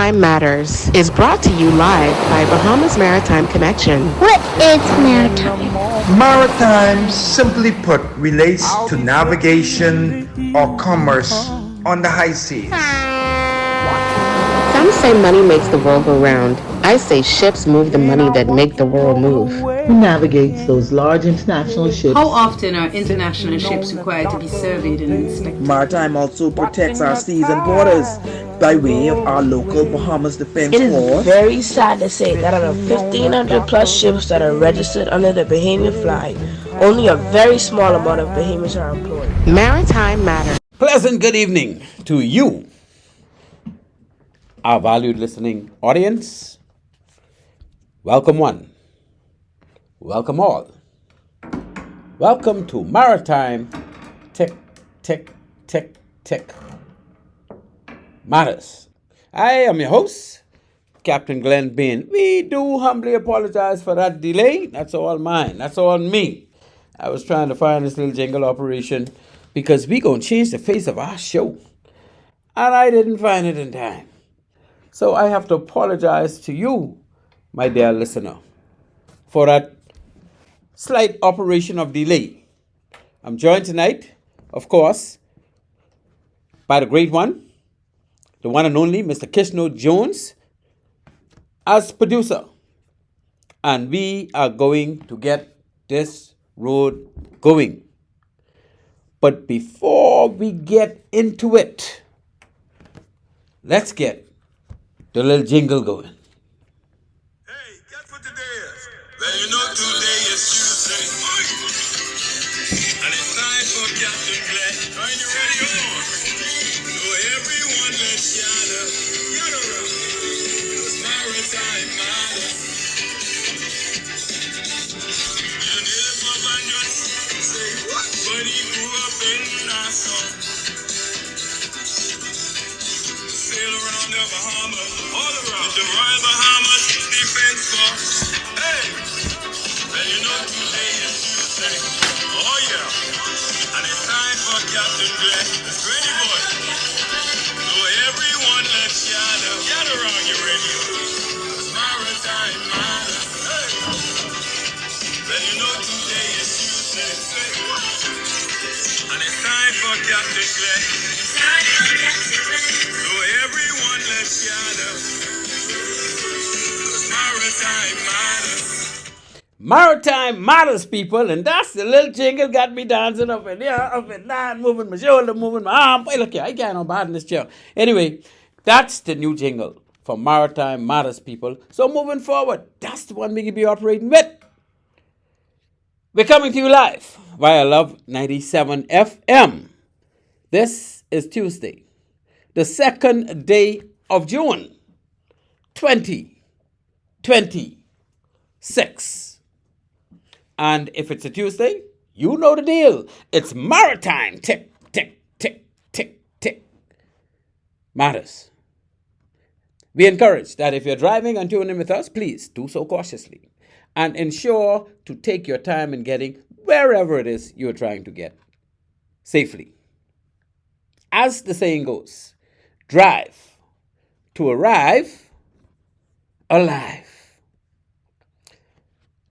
Maritime Matters is brought to you live by Bahamas Maritime Connection. What is maritime? Maritime, simply put, relates to navigation or commerce on the high seas. Some say money makes the world go round. I say ships move the money that make the world move. Who navigates those large international ships? How often are international ships required to be surveyed and inspected? Maritime also protects our seas and borders by way of our local Bahamas Defense It is Force. very sad to say that out of 1,500 plus ships that are registered under the Bahamian flag, only a very small amount of Bahamians are employed. Maritime Matters. Pleasant good evening to you, our valued listening audience. Welcome one. Welcome all. Welcome to Maritime Matters. I am your host, Captain Glenn Bain. We do humbly apologize for that delay. That's all mine. That's all me. I was trying to find this little jingle operation because we going to change the face of our show. And I didn't find it in time. So I have to apologize to you, my dear listener, for that slight operation of delay. I'm joined tonight, of course, by the great one, the one and only Mr. Kishno Jones, as producer. And we are going to get this road going. But before we get into it, let's get the little jingle going. Hey, guess what today is? Well, you know today is Tuesday. And it's time for Captain Glenn. Are you ready? On. So everyone let's gather around. It's Maritime Matters. You live up and just say what? But he grew up in Nassau. Sail around the Bahamas, all around the Royal Bahamas Defense Force. Hey, and you know today is Tuesday. Oh yeah, and it's time for Captain Glenn. It's ready, boy. So everyone, let's gather around your radio. It's Maritime Matters. Hey, and you know today is Tuesday. And it's time for Captain Glenn. So everyone, let's gather. Maritime Matters. Maritime Matters, people, and that's the little jingle got me dancing up and there, up and down, moving my shoulder, moving my arm. Boy, look here, I can't no bad in this chair. Anyway, that's the new jingle for Maritime Matters, people. So moving forward, that's the one we can be operating with. We're coming to you live via Love 97 FM. This is Tuesday, the second day of June, 2026. And if it's a Tuesday, you know the deal. It's Maritime Matters. We encourage that if you're driving and tuning in with us, please do so cautiously and ensure to take your time in getting wherever it is you're trying to get safely. As the saying goes, drive to arrive alive.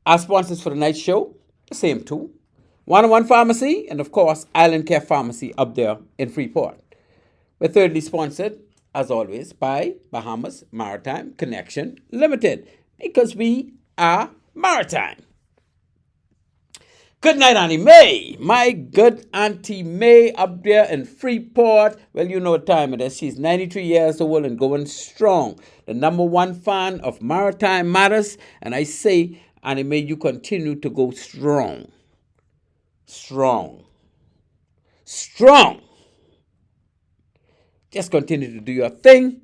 Our sponsors for tonight's show, the same two. 101 Pharmacy and, of course, Island Care Pharmacy up there in Freeport. We're thirdly sponsored, as always, by Bahamas Maritime Connection Limited because we are maritime. Good night, Auntie May. My good Auntie May up there in Freeport. Well, you know what time it is. She's 93 years old and going strong. The number one fan of Maritime Matters. And I say, Auntie May, you continue to go strong. Strong. Just continue to do your thing.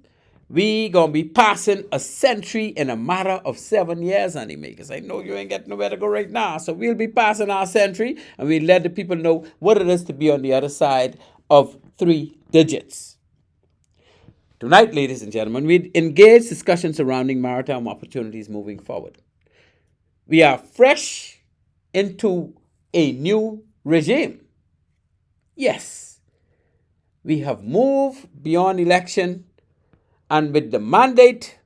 We gonna be passing a century in a matter of 7 years, Auntie May, because I know you ain't got nowhere to go right now. So we'll be passing our century, and we'll let the people know what it is to be on the other side of 3 digits. Tonight, ladies and gentlemen, we engage discussions surrounding maritime opportunities moving forward. We are fresh into a new regime. Yes, we have moved beyond election and with the mandate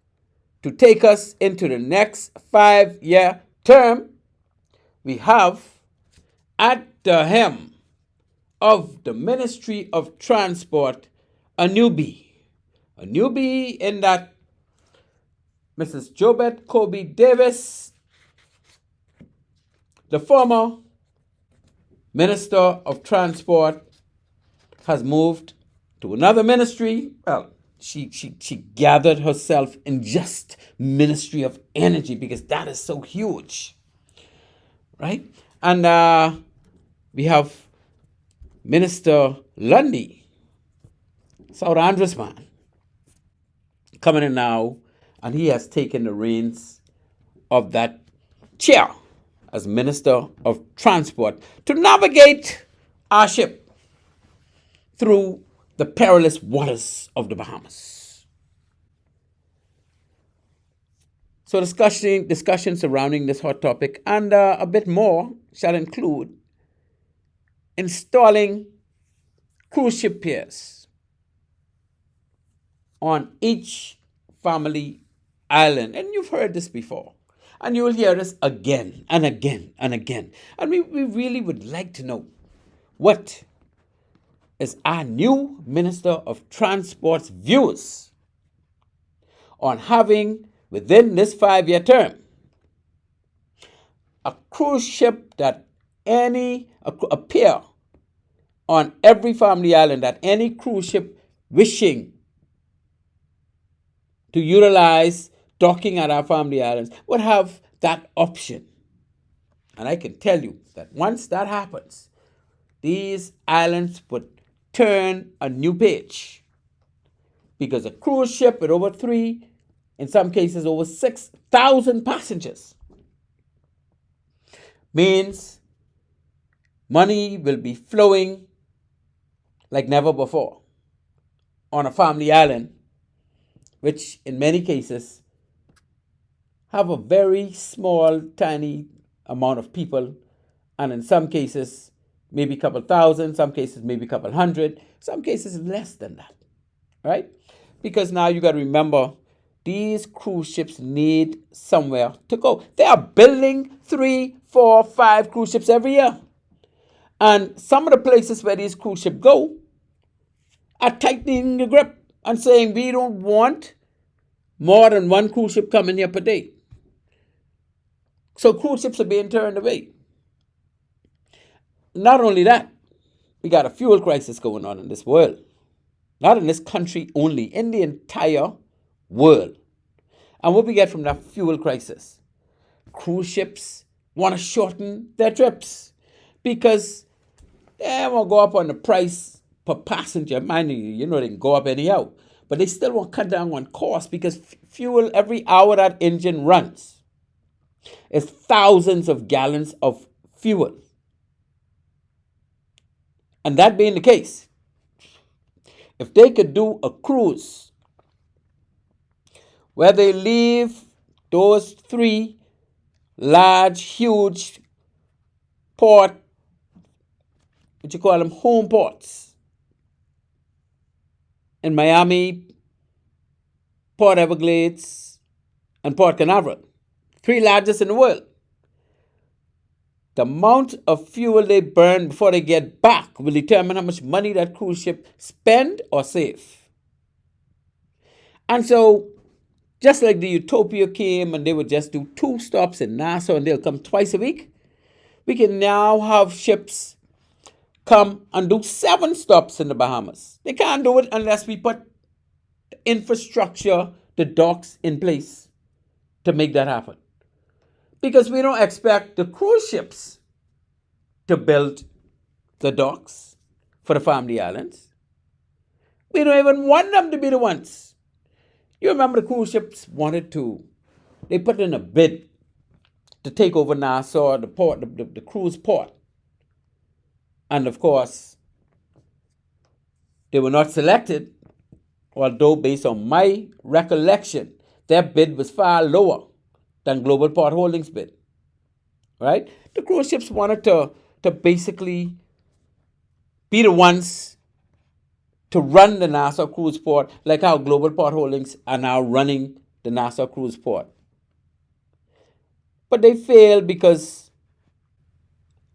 to take us into the next 5-year term, we have at the helm of the Ministry of Transport a newbie in that Mrs. Jobeth Kobe Davis, the former Minister of Transport, has moved to another ministry. Well, she gathered herself in just Ministry of Energy because that is so huge, right? And we have Minister Lundy, South Andres man, coming in now, and he has taken the reins of that chair as Minister of Transport to navigate our ship through the perilous waters of the Bahamas. So discussion surrounding this hot topic and a bit more shall include installing cruise ship piers on each family island. And you've heard this before. And you'll hear this again and again and again. And we really would like to know what is our new Minister of Transport's views on having, within this 5-year term, a cruise ship that a pier on every family island that any cruise ship wishing to utilize docking at our family islands would have that option. And I can tell you that once that happens, these islands would turn a new page, because a cruise ship with over 3, in some cases over 6,000 passengers means money will be flowing like never before on a family island, which in many cases have a very small, tiny amount of people, and in some cases maybe a couple thousand, some cases maybe a couple hundred, some cases less than that, right? Because now you got to remember, these cruise ships need somewhere to go. They are building 3, 4, 5 cruise ships every year. And some of the places where these cruise ships go are tightening the grip and saying, we don't want more than 1 cruise ship coming here per day. So cruise ships are being turned away. Not only that, we got a fuel crisis going on in this world. Not in this country only, in the entire world. And what we get from that fuel crisis? Cruise ships want to shorten their trips because they want to go up on the price per passenger. Mind you, they can go up anyhow. But they still want to cut down on cost because fuel, every hour that engine runs, is thousands of gallons of fuel. And that being the case, if they could do a cruise where they leave those 3 large, huge port, what you call them, home ports, in Miami, Port Everglades, and Port Canaveral, 3 largest in the world, the amount of fuel they burn before they get back will determine how much money that cruise ship spend or save. And so, just like the Utopia came and they would just do 2 stops in Nassau and they'll come twice a week, we can now have ships come and do 7 stops in the Bahamas. They can't do it unless we put the infrastructure, the docks in place to make that happen. Because we don't expect the cruise ships to build the docks for the family islands. We don't even want them to be the ones. You remember the cruise ships they put in a bid to take over Nassau, the port, the cruise port. And of course, they were not selected, although based on my recollection, their bid was far lower than Global Port Holdings bid, right? The cruise ships wanted to basically be the ones to run the Nassau Cruise Port like how Global Port Holdings are now running the Nassau Cruise Port. But they failed because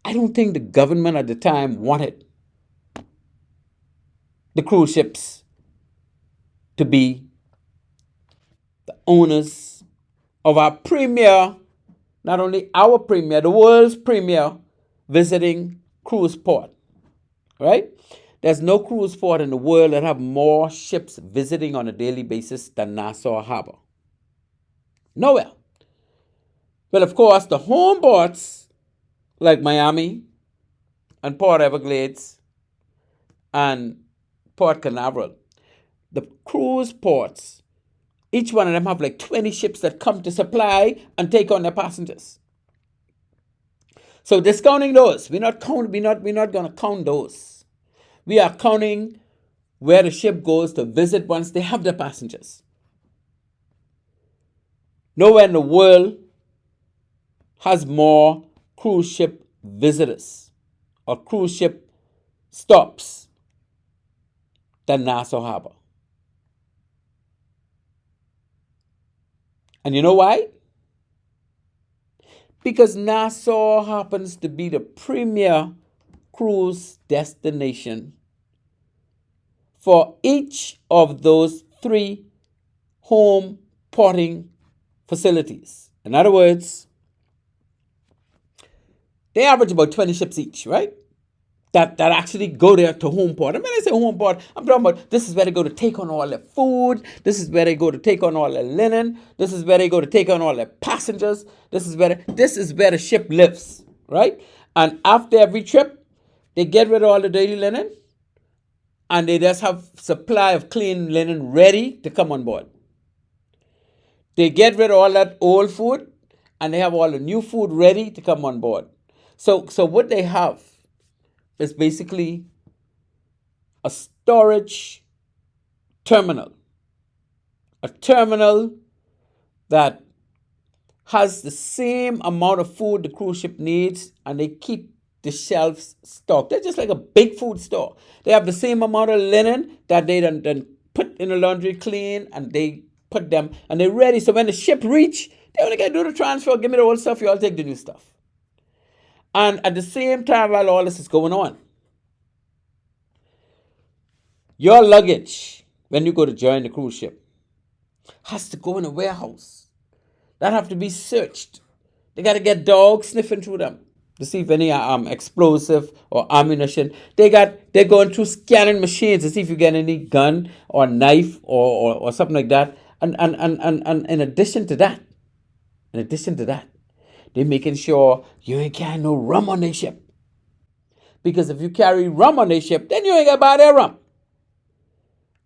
I don't think the government at the time wanted the cruise ships to be the owners of our premier, not only our premier, the world's premier visiting cruise port, right? There's no cruise port in the world that have more ships visiting on a daily basis than Nassau Harbor. Nowhere. Well, of course, the home ports like Miami and Port Everglades and Port Canaveral, the cruise ports, each one of them have like 20 ships that come to supply and take on their passengers. So discounting those, we're not going to count those. We are counting where the ship goes to visit once they have their passengers. Nowhere in the world has more cruise ship visitors or cruise ship stops than Nassau Harbor. And you know why? Because Nassau happens to be the premier cruise destination for each of those 3 home porting facilities. In other words, they average about 20 ships each, right? That actually go there to home port. And when I say home port, I'm talking about this is where they go to take on all their food. This is where they go to take on all their linen. This is where they go to take on all their passengers. This is where the ship lives, right? And after every trip, they get rid of all the dirty linen and they just have supply of clean linen ready to come on board. They get rid of all that old food and they have all the new food ready to come on board. So what they have is basically a storage terminal. A terminal that has the same amount of food the cruise ship needs and they keep the shelves stocked. They're just like a big food store. They have the same amount of linen that they then put in the laundry clean and they put them and they're ready. So when the ship reach, they only got to do the transfer, give me the old stuff, you all take the new stuff. And at the same time while all this is going on, your luggage, when you go to join the cruise ship, has to go in a warehouse. That have to be searched. They got to get dogs sniffing through them to see if any explosive or ammunition. They're going through scanning machines to see if you get any gun or knife or something like that. And in addition to that, they're making sure you ain't carrying no rum on their ship. Because if you carry rum on their ship, then you ain't got to buy their rum.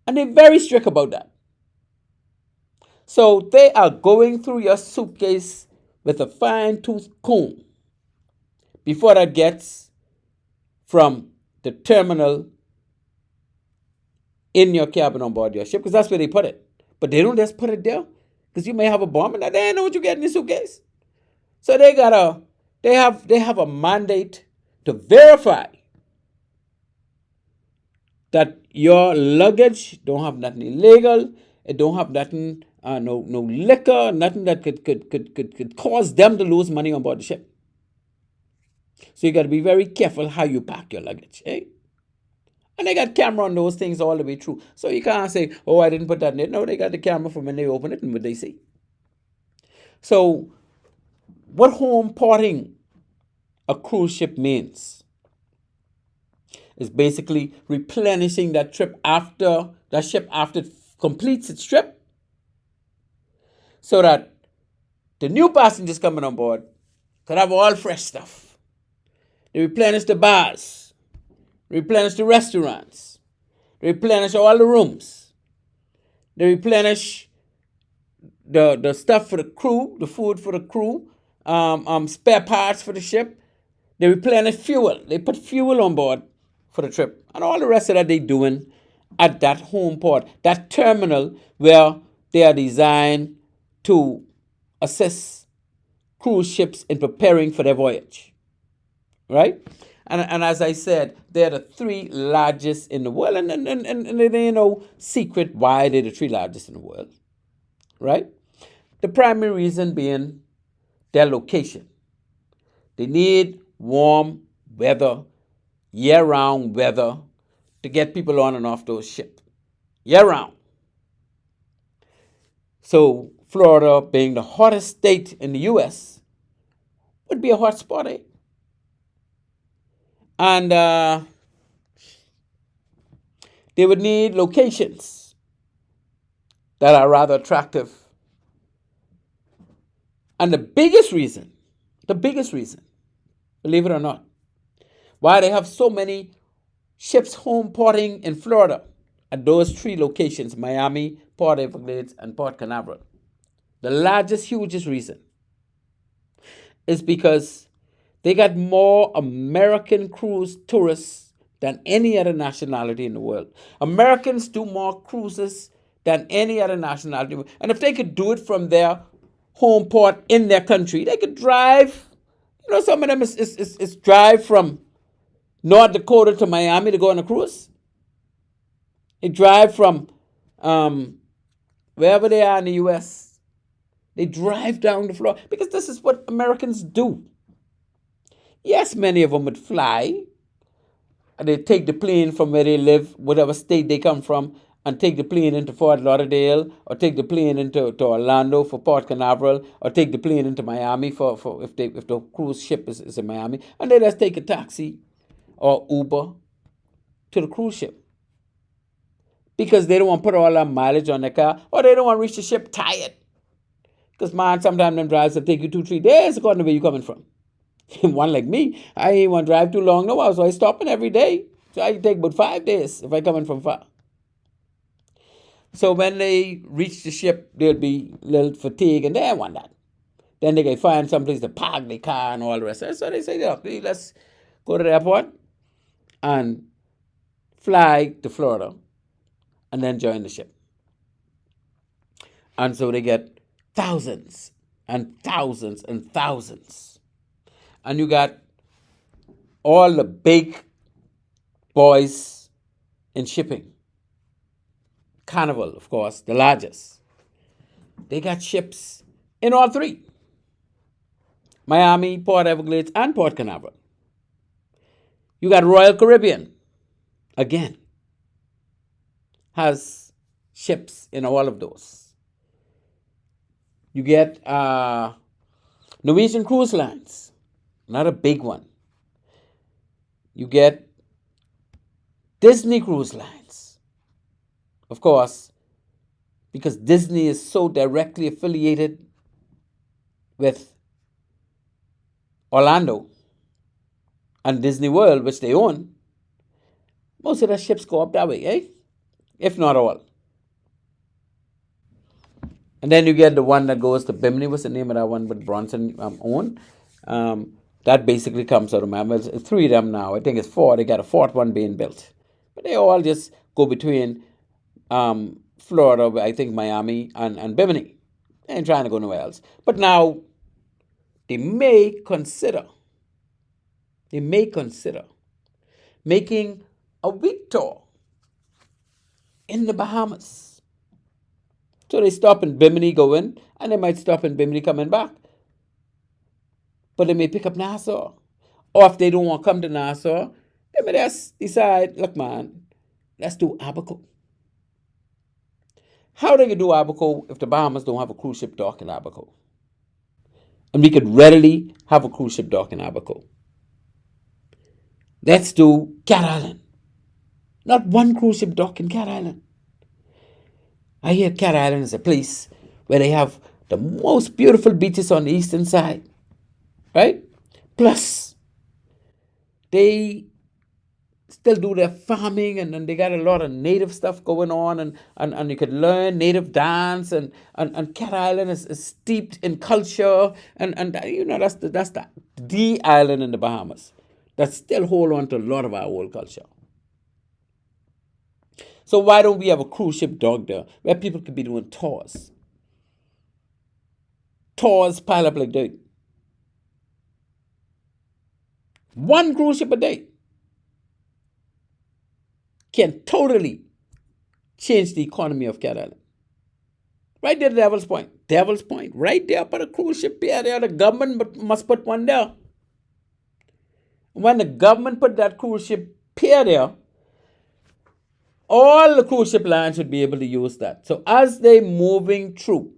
And they're very strict about that. So they are going through your suitcase with a fine-tooth comb before that gets from the terminal in your cabin on board your ship, because that's where they put it. But they don't just put it there, because you may have a bomb and they don't know what you get in your suitcase. So they have a mandate to verify that your luggage don't have nothing illegal, it don't have nothing, no liquor, nothing that could cause them to lose money on board the ship. So you got to be very careful how you pack your luggage, eh? And they got camera on those things all the way through. So you can't say, oh, I didn't put that in it. No, they got the camera from when they open it and what they see. So what home porting a cruise ship means is basically replenishing that ship after it completes its trip, so that the new passengers coming on board could have all fresh stuff. They replenish the bars, replenish the restaurants, they replenish all the rooms, they replenish the stuff for the crew, the food for the crew, spare parts for the ship. They replenish fuel. They put fuel on board for the trip. And all the rest of that they're doing at that home port, that terminal where they are designed to assist cruise ships in preparing for their voyage. Right? And as I said, they're the three largest in the world. And it ain't no secret why they're the three largest in the world, right? The primary reason being their location. They need warm weather, year-round weather to get people on and off those ships. Year-round. So Florida, being the hottest state in the U.S., would be a hot spot, eh? And they would need locations that are rather attractive. And the biggest reason, believe it or not, why they have so many ships home porting in Florida at those three locations, Miami, Port Everglades, and Port Canaveral. The largest, hugest reason is because they got more American cruise tourists than any other nationality in the world. Americans do more cruises than any other nationality. And if they could do it from their home port in their country, they could drive. Some of them is drive from North Dakota to Miami to go on a cruise. They drive from wherever they are in the U.S. They drive down to Florida because this is what Americans do. Yes, many of them would fly. They take the plane from where they live, whatever state they come from, and take the plane into Fort Lauderdale, or take the plane into Orlando for Port Canaveral, or take the plane into Miami for if the cruise ship is in Miami, and they just take a taxi or Uber to the cruise ship. Because they don't want to put all that mileage on their car, or they don't want to reach the ship tired. Because, man, sometimes them drives will take you 2-3 days according to where you're coming from. One like me, I ain't want to drive too long no while, so I stopping every day. So I take about 5 days if I coming from far. So when they reach the ship, they'll be a little fatigued, and they don't want that. Then they can find someplace to park their car and all the rest. So they say, look, let's go to the airport and fly to Florida and then join the ship. And so they get thousands and thousands and thousands. And you got all the big boys in shipping. Carnival, of course, the largest. They got ships in all three. Miami, Port Everglades, and Port Canaveral. You got Royal Caribbean, again, has ships in all of those. You get Norwegian Cruise Lines, not a big one. You get Disney Cruise Lines, of course, because Disney is so directly affiliated with Orlando and Disney World, which they own. Most of the ships go up that way, eh? If not all. And then you get the one that goes to Bimini. What's the name of that one with Bronson owned? That basically comes out of Miami. It's 3 of them now. I think it's 4. They got a 4th one being built. But they all just go between Florida, I think Miami, and Bimini. They ain't trying to go nowhere else. But now, they may consider making a week tour in the Bahamas. So they stop in Bimini going, and they might stop in Bimini coming back. But they may pick up Nassau. Or if they don't want to come to Nassau, they may just decide, look, man, let's do Abaco. How they can do Abaco if the Bahamas don't have a cruise ship dock in Abaco? And we could readily have a cruise ship dock in Abaco. Let's do Cat Island. Not one cruise ship dock in Cat Island. I hear Cat Island is a place where they have the most beautiful beaches on the eastern side. Right? Plus, they still do their farming, and then they got a lot of native stuff going on, and you could learn native dance, and Cat Island is steeped in culture, and that's the island in the Bahamas that still hold on to a lot of our old culture. So why don't we have a cruise ship dock there where people could be doing tours? Tours pile up like dirt. One cruise ship a day can totally change the economy of Cat Island. Right there, Devil's Point. Devil's Point. Right there for the cruise ship pier there. The government must put one there. When the government put that cruise ship pier there, all the cruise ship lines should be able to use that. So as they moving through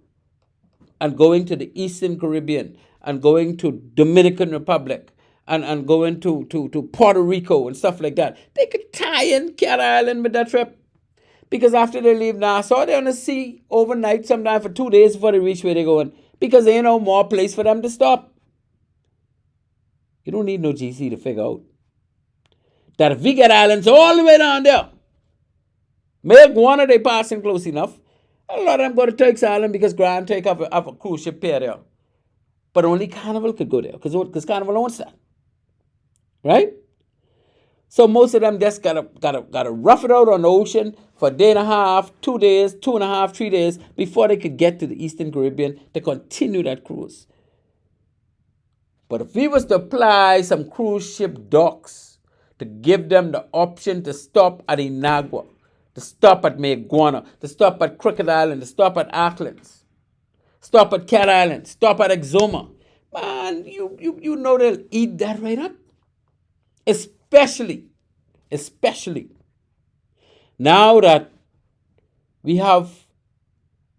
and going to the Eastern Caribbean and going to Dominican Republic and going to Puerto Rico and stuff like that, they could tie in Cat Island with that trip. Because after they leave Nassau, they're on the sea overnight, sometimes for 2 days before they reach where they're going. Because there ain't no more place for them to stop. You don't need no GC to figure out that if we get islands all the way down there, make one of they passing close enough, a lot of them go to Turks Island because Grand Turk have a cruise ship pier there. But only Carnival could go there because Carnival owns that. Right? So most of them just gotta rough it out on the ocean for a day and a half, 2 days, 2.5, 3 days before they could get to the Eastern Caribbean to continue that cruise. But if we was to apply some cruise ship docks to give them the option to stop at Inagua, to stop at Maguana, to stop at Crooked Island, to stop at Auckland, stop at Cat Island, stop at Exuma, man, you know they'll eat that right up. Especially now that we have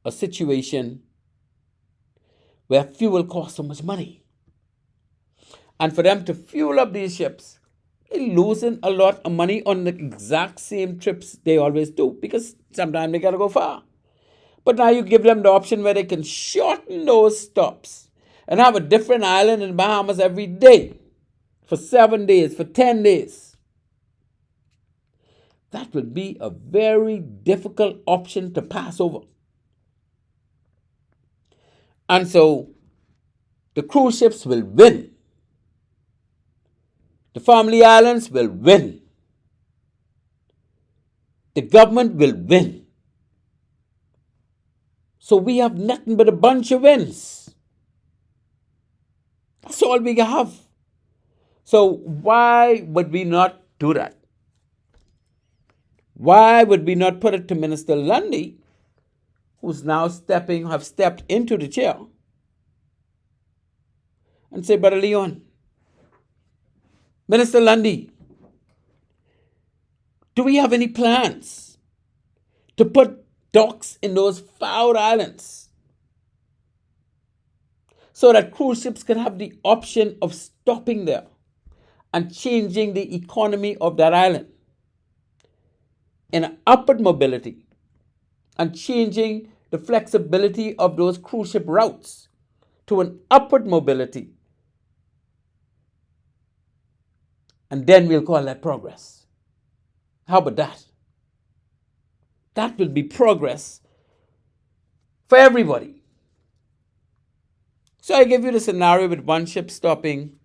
a situation where fuel costs so much money. And for them to fuel up these ships, they're losing a lot of money on the exact same trips they always do because sometimes they got to go far. But now you give them the option where they can shorten those stops and have a different island in Bahamas every day for 7 days, for 10 days. That would be a very difficult option to pass over. And so the cruise ships will win. The family islands will win. The government will win. So we have nothing but a bunch of wins. That's all we have. So why would we not do that? Why would we not put it to Minister Lundy, who's now have stepped into the chair, and say, Brother Leon, Minister Lundy, do we have any plans to put docks in those foul islands so that cruise ships can have the option of stopping there and changing the economy of that island in an upward mobility and changing the flexibility of those cruise ship routes to an upward mobility? And then we'll call that progress. How about that? That will be progress for everybody. So I give you the scenario with one ship stopping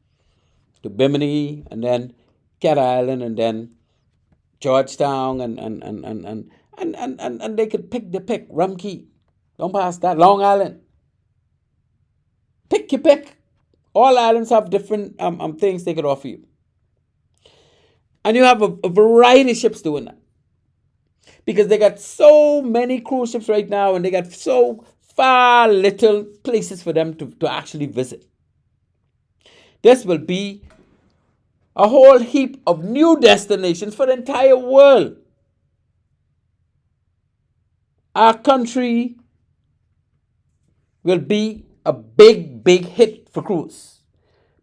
to Bimini and then Cat Island and then Georgetown and they could pick Rumkey. Don't pass that. Long Island. Pick your pick. All islands have different things they could offer you. And you have a variety of ships doing that. Because they got so many cruise ships right now and they got so far little places for them to actually visit. This will be a whole heap of new destinations for the entire world. Our country will be a big, big hit for cruise.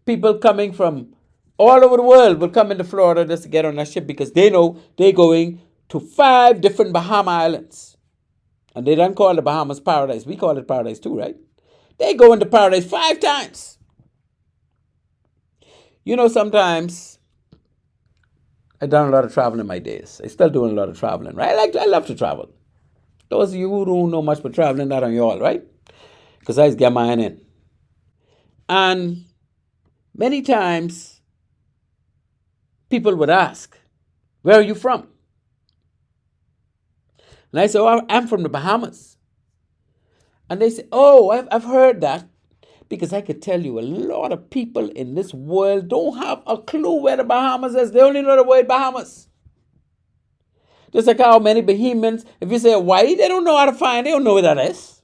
People coming from all over the world will come into Florida just to get on that ship because they know they're going to 5 different Bahama islands. And they don't call it Bahamas Paradise. We call it Paradise too, right? They go into Paradise 5 times. You know, sometimes I've done a lot of traveling in my days. I'm still doing a lot of traveling, right? I love to travel. Those of you who don't know much about traveling, that on you all, right? Because I just get mine in. And many times, people would ask, where are you from? And I say, oh, I'm from the Bahamas. And they say, oh, I've heard that. Because I could tell you a lot of people in this world don't have a clue where the Bahamas is. They only know the word Bahamas. Just like how many Bahamians, if you say Hawaii, they don't know how to find, they don't know where that is.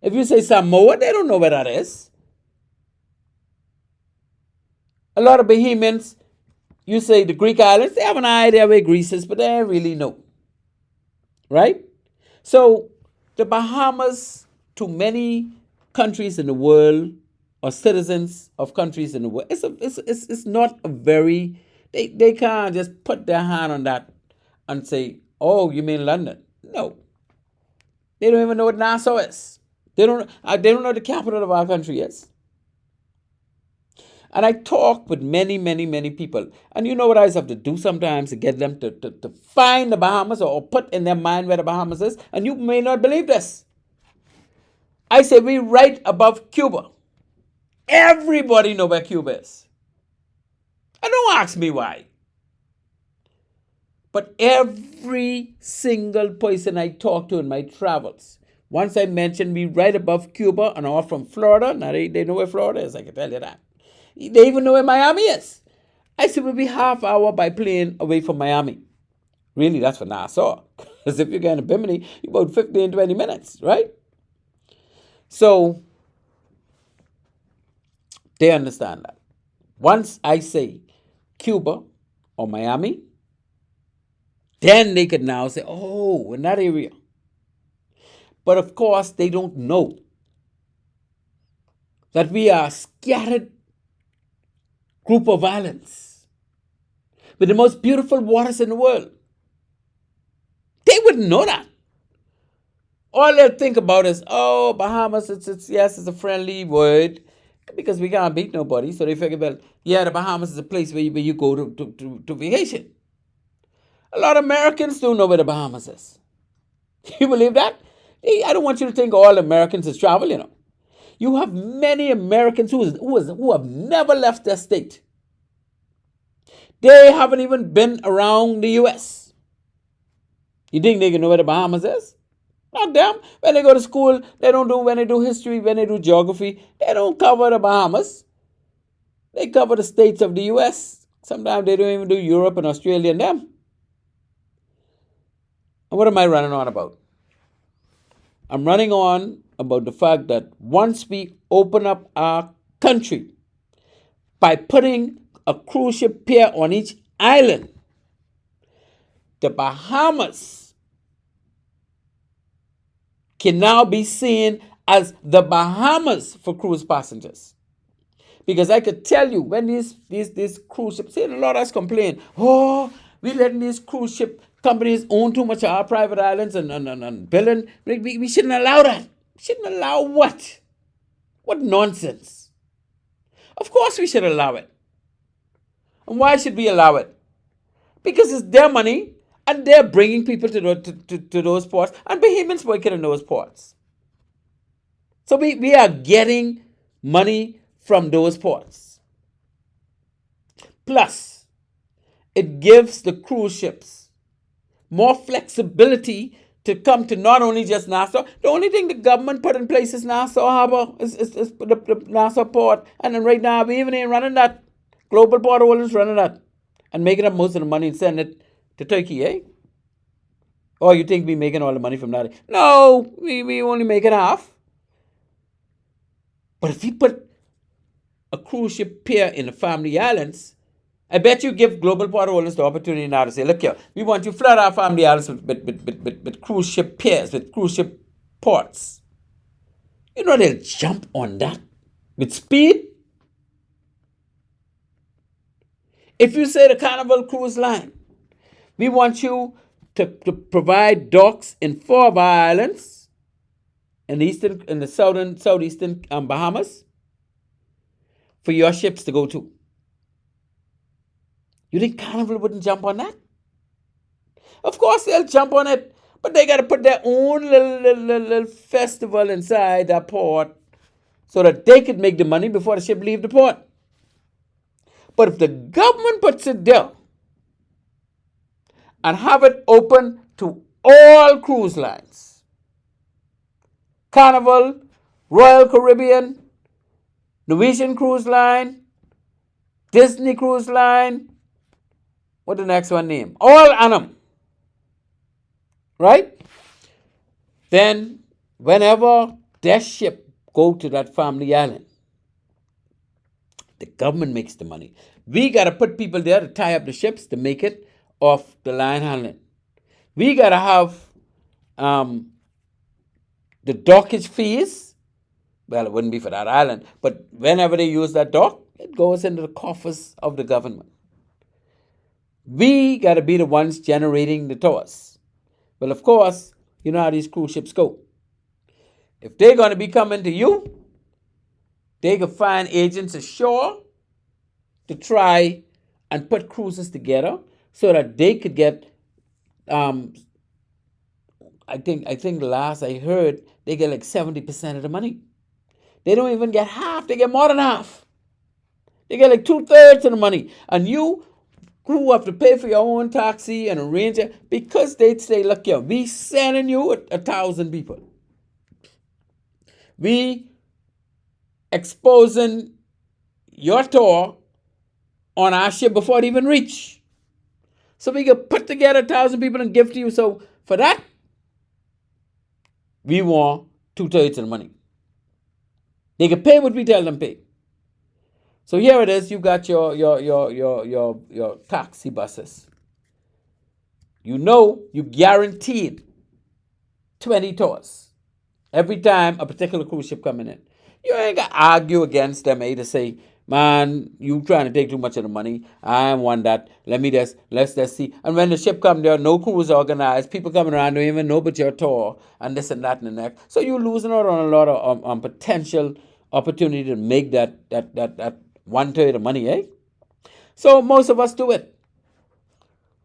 If you say Samoa, they don't know where that is. A lot of Bahamians, you say the Greek islands, they have an idea where Greece is, but they don't really know. Right? So the Bahamas, to many countries in the world, or citizens of countries in the world, it's not a very, they can't just put their hand on that and say, oh, you mean London? No. They don't even know what Nassau is. They don't know the capital of our country is. And I talk with many, many, many people. And you know what I have to do sometimes to get them to find the Bahamas or put in their mind where the Bahamas is. And you may not believe this. I say we right above Cuba. Everybody know where Cuba is. And don't ask me why. But every single person I talk to in my travels, once I mention we right above Cuba and off from Florida, now they know where Florida is, I can tell you that. They even know where Miami is. I said we'll be half hour by plane away from Miami. Really, that's for Nassau. Because if you're going to Bimini, you're about 15, 20 minutes, right? So, they understand that. Once I say Cuba or Miami, then they could now say, oh, in that area. But of course, they don't know that we are a scattered group of islands with the most beautiful waters in the world. They wouldn't know that. All they'll think about is, oh, Bahamas, it's a friendly word because we can't beat nobody. So they figure, well, yeah, the Bahamas is a place where you go to vacation. A lot of Americans don't know where the Bahamas is. You believe that? I don't want you to think all Americans is travel, you know. You have many Americans who have never left their state. They haven't even been around the U.S. You think they can know where the Bahamas is? Not them. When they go to school, when they do history, when they do geography, they don't cover the Bahamas. They cover the states of the U.S. Sometimes they don't even do Europe and Australia and them. And what am I running on about? I'm running on about the fact that once we open up our country by putting a cruise ship pier on each island, the Bahamas can now be seen as the Bahamas for cruise passengers. Because I could tell you, when these cruise ships, see, a lot of us complain, oh, we're letting these cruise ship companies own too much of our private islands and building. We shouldn't allow that. Shouldn't allow what? What nonsense. Of course we should allow it. And why should we allow it? Because it's their money and they're bringing people to those ports, and Bahamians working in those ports. So we are getting money from those ports. Plus, it gives the cruise ships more flexibility to come to not only just Nassau. The only thing the government put in place is Nassau Harbor, is the Nassau port. And then right now, we even ain't running that. Global Port Holdings running that and making up most of the money and sending it to Turkey, eh? Or you think we making all the money from that? No, we only making half. But if you put a cruise ship pier in the Family Islands, I bet you give Global Port Holdings the opportunity now to say, look here, we want you to flood our Family Islands with cruise ship piers, with cruise ship ports. You know they'll jump on that with speed. If you say the Carnival Cruise Line, we want you to provide docks in 4 of our islands, in the southeastern Bahamas, for your ships to go to. You think Carnival wouldn't jump on that? Of course they'll jump on it, but they got to put their own little festival inside that port so that they could make the money before the ship leave the port. But if the government puts it there and have it open to all cruise lines, Carnival, Royal Caribbean, Norwegian Cruise Line, Disney Cruise Line, what the next one name? All annum. Right? Then, whenever their ship go to that family island, the government makes the money. We got to put people there to tie up the ships to make it off the line handling. We got to have the dockage fees. Well, it wouldn't be for that island, but whenever they use that dock, it goes into the coffers of the government. We got to be the ones generating the tours. Well, of course, you know how these cruise ships go. If they're going to be coming to you, they could find agents ashore to try and put cruises together so that they could get, I think last I heard, they get like 70% of the money. They don't even get half, they get more than half. They get like 2/3 of the money. And you who have to pay for your own taxi and arrange it, because they'd say, look here, we sending you 1,000 people. We exposing your tour on our ship before it even reach. So we can put together 1,000 people and give to you. So for that, we want 2/3 of the money. They can pay what we tell them pay. So here it is, you got your taxi buses. You know you guaranteed 20 tours every time a particular cruise ship coming in. You ain't got to argue against them, to say, man, you trying to take too much of the money. I want that. Let's just see. And when the ship come there, no cruise organized. People coming around don't even know but your tour and this and that and the next. So you're losing out on a lot of potential opportunity to make that 1/3 of money, eh? So most of us do it.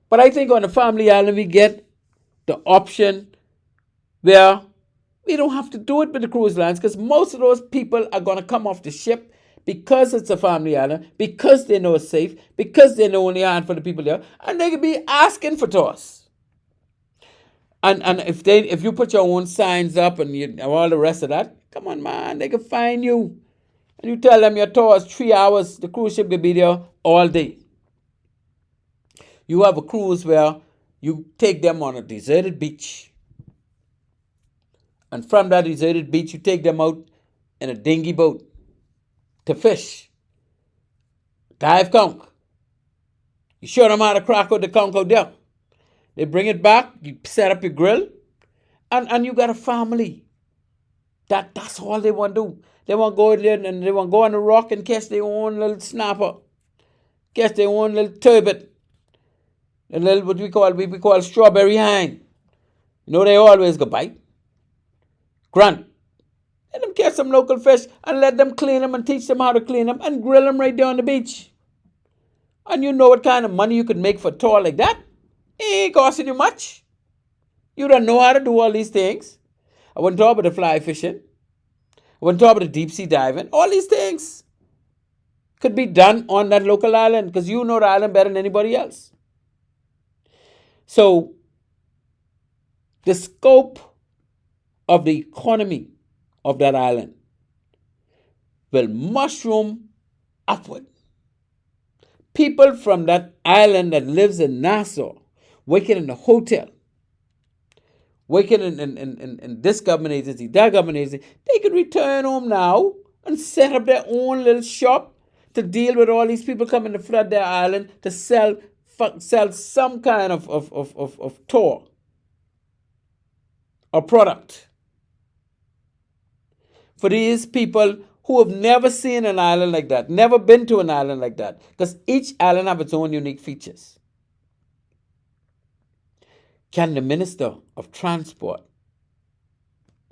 But I think on the family island, we get the option where we don't have to do it with the cruise lines, because most of those people are going to come off the ship because it's a family island, because they know it's safe, because they know only a handful of people there, and they could be asking for tours. And if you put your own signs up and all the rest of that, come on, man, they can find you. And you tell them your tour is 3 hours, the cruise ship will be there all day. You have a cruise where you take them on a deserted beach. And from that deserted beach, you take them out in a dinghy boat to fish, dive conch. You show them how to crack out the conch out there. They bring it back, you set up your grill, and you got a family. That's all they want to do. They want to go there and they want to go on the rock and catch their own little snapper, catch their own little turbot, a little what we call strawberry hind. You know they always go bite. Grunt. Let them catch some local fish and let them clean them and teach them how to clean them and grill them right there on the beach. And you know what kind of money you could make for a tour like that? It ain't costing you much. You don't know how to do all these things. I wouldn't talk about the fly fishing. I wouldn't talk about the deep sea diving. All these things could be done on that local island because you know the island better than anybody else. So the scope of the economy of that island will mushroom upward. People from that island that lives in Nassau, working in the hotel, working in this government agency, that government agency, they could return home now and set up their own little shop to deal with all these people coming to flood their island to sell some kind of tour or product for these people who have never seen an island like that, never been to an island like that, because each island have its own unique features. Can the Minister of Transport,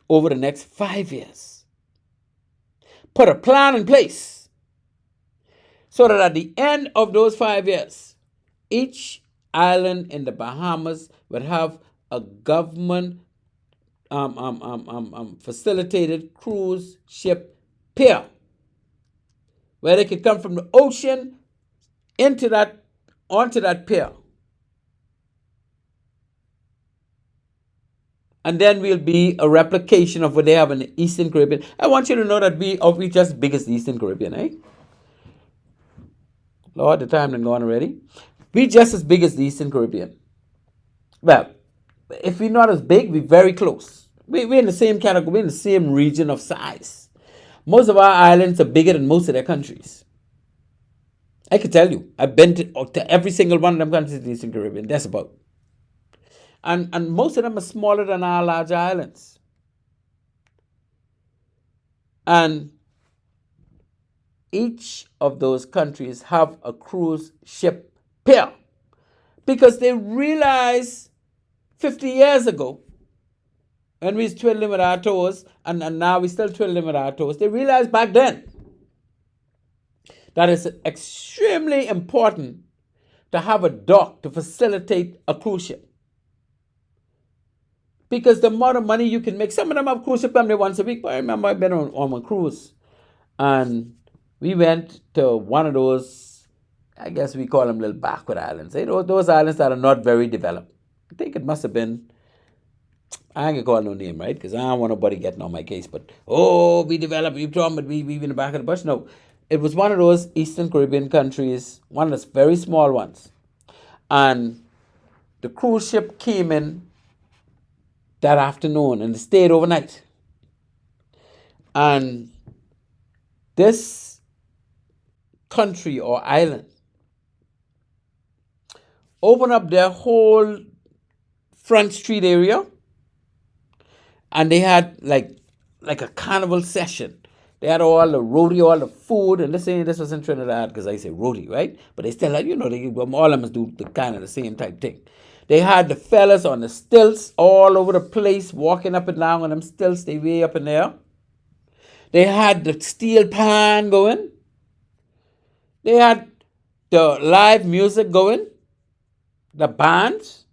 over the next 5 years, put a plan in place so that at the end of those 5 years, each island in the Bahamas would have a government facilitated cruise ship pier where they could come from the ocean onto that pier And then we'll be a replication of what they have in the Eastern Caribbean. I want you to know that we just big as the Eastern Caribbean, eh? Lord, the time done gone already. We just as big as the Eastern Caribbean. Well, if we're not as big, we're very close. We're in the same category, we're in the same region of size. Most of our islands are bigger than most of their countries. I can tell you, I've been to every single one of them countries in the Eastern Caribbean. That's about. And most of them are smaller than our larger islands. And each of those countries have a cruise ship pier because they realized 50 years ago when we was twiddling with our toes, and now we still twiddling with our toes, they realized back then that it's extremely important to have a dock to facilitate a cruise ship. Because the amount of money you can make, some of them have cruise ship come there once a week, but I remember I've been on a cruise, and we went to one of those, I guess we call them little backward islands. Those islands that are not very developed. I think it must have been, I ain't gonna call no name, right? Because I don't want nobody getting on my case. But, we developed, we talking about we in the back of the bush. No, it was one of those Eastern Caribbean countries, one of those very small ones. And the cruise ship came in that afternoon and stayed overnight. And this country or island opened up their whole front street area, and they had like a carnival session. They had all the rodeo, all the food, and this was in Trinidad because I say rodeo, right? But they still had, all of them do the kind of the same type thing. They had the fellas on the stilts all over the place, walking up and down on them stilts, they way up in there. They had the steel pan going. They had the live music going, the bands.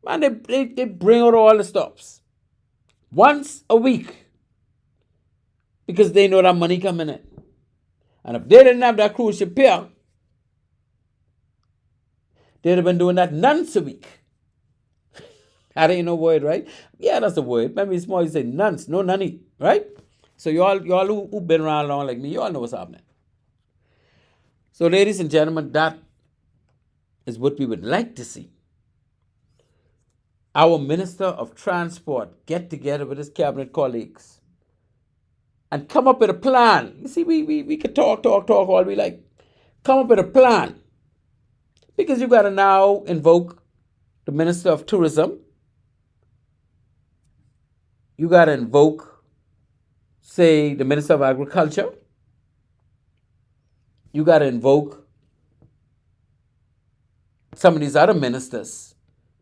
Man, they bring out all the stops once a week because they know that money coming in. And if they didn't have that cruise ship pier, they'd have been doing that once a week. That ain't no word, right? Yeah, that's the word. Maybe it's more you say nuns, no nunny, right? So y'all who been around long like me, y'all know what's happening. So ladies and gentlemen, that is what we would like to see. Our Minister of Transport get together with his cabinet colleagues and come up with a plan. You see, we could talk all we like. Come up with a plan. Because you got to now invoke the Minister of Tourism. You got to invoke, say, the Minister of Agriculture. You got to invoke some of these other ministers,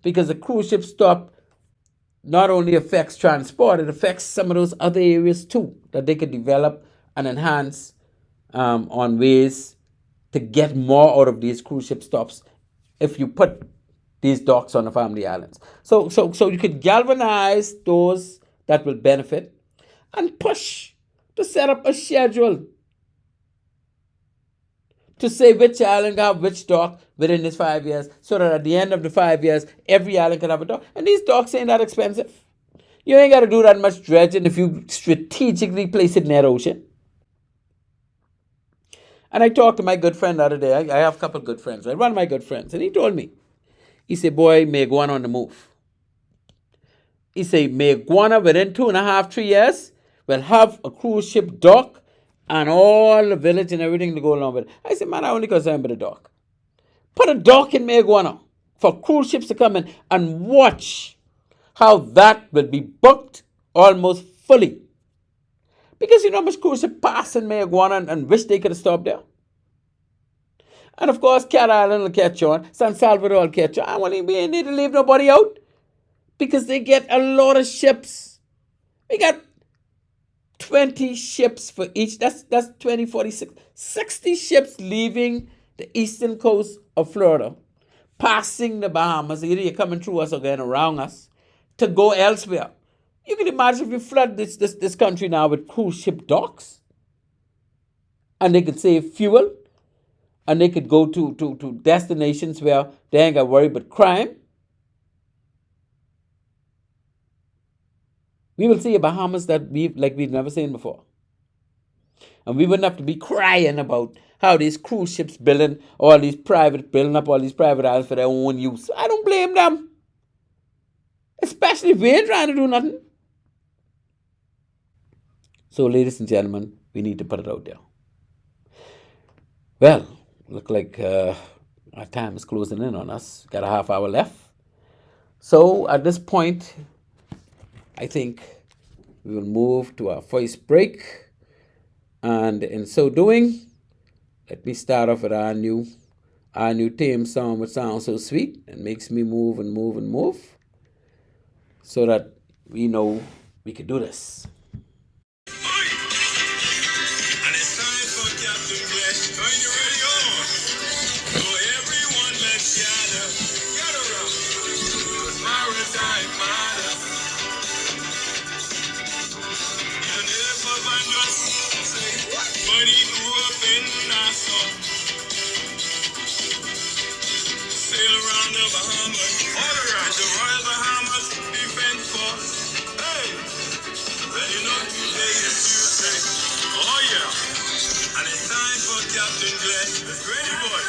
because the cruise ship stop not only affects transport, it affects some of those other areas too that they could develop and enhance on ways to get more out of these cruise ship stops if you put these docks on the family islands. So you could galvanize those that will benefit and push to set up a schedule to say which island have which dock within this 5 years, so that at the end of the 5 years, every island can have a dock. And these docks ain't that expensive. You ain't got to do that much dredging if you strategically place it near the ocean. And I talked to my good friend the other day. I have a couple of good friends, right? One of my good friends. And he told me, he said, boy, may go on the move. He said, may Guana within 2.5, 3 years will have a cruise ship dock and all the village and everything to go along with it. I said, man, I only concerned with the dock. Put a dock in Maguana for cruise ships to come in and watch how that will be booked almost fully. Because you know how much cruise ship pass in Maguana and wish they could have stopped there. And of course, Cat Island will catch on. San Salvador will catch on. We ain't need to leave nobody out because they get a lot of ships. We got 20 ships for each. That's 20, 46, 60 ships leaving the eastern coast of Florida, passing the Bahamas, either you're coming through us or going around us, to go elsewhere. You can imagine if you flood this country now with cruise ship docks, and they could save fuel, and they could go to destinations where they ain't got to worry about crime. We will see a Bahamas that we've never seen before. And we wouldn't have to be crying about how these cruise ships building up all these private islands for their own use. I don't blame them. Especially if we ain't trying to do nothing. So, ladies and gentlemen, we need to put it out there. Well, look like our time is closing in on us. Got a half hour left. So, at this point, I think we will move to our first break. And in so doing, let me start off with our new theme song, which sounds so sweet and makes me move and move and move, so that we know we can do this. And it's time for Captain Glenn. Are you ready? On. So everyone, let's gather around. 'Cause Maritime Matters. You never find us. Say, but he grew up in Nassau. Sail around the Bahamas. All around the Royal Bahamas Defense Force. Hey, well, you know today is Tuesday. Oh yeah. And it's time for Captain Glenn. Ready, boy?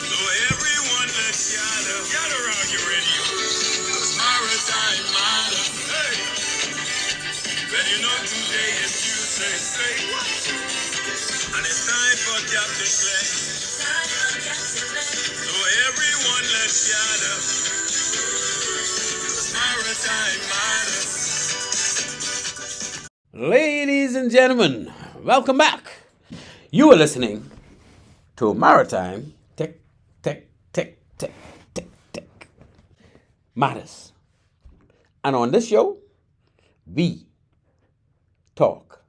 So everyone, let's gather around your radio. 'Cause Maritime Matters. Hey, well, you know today is Tuesday. Say what? And it's time for Captain Glenn. So everyone, let's gather. 'Cause Maritime Matters. Ladies and gentlemen, welcome back. You are listening to Maritime Matters. And on this show, we talk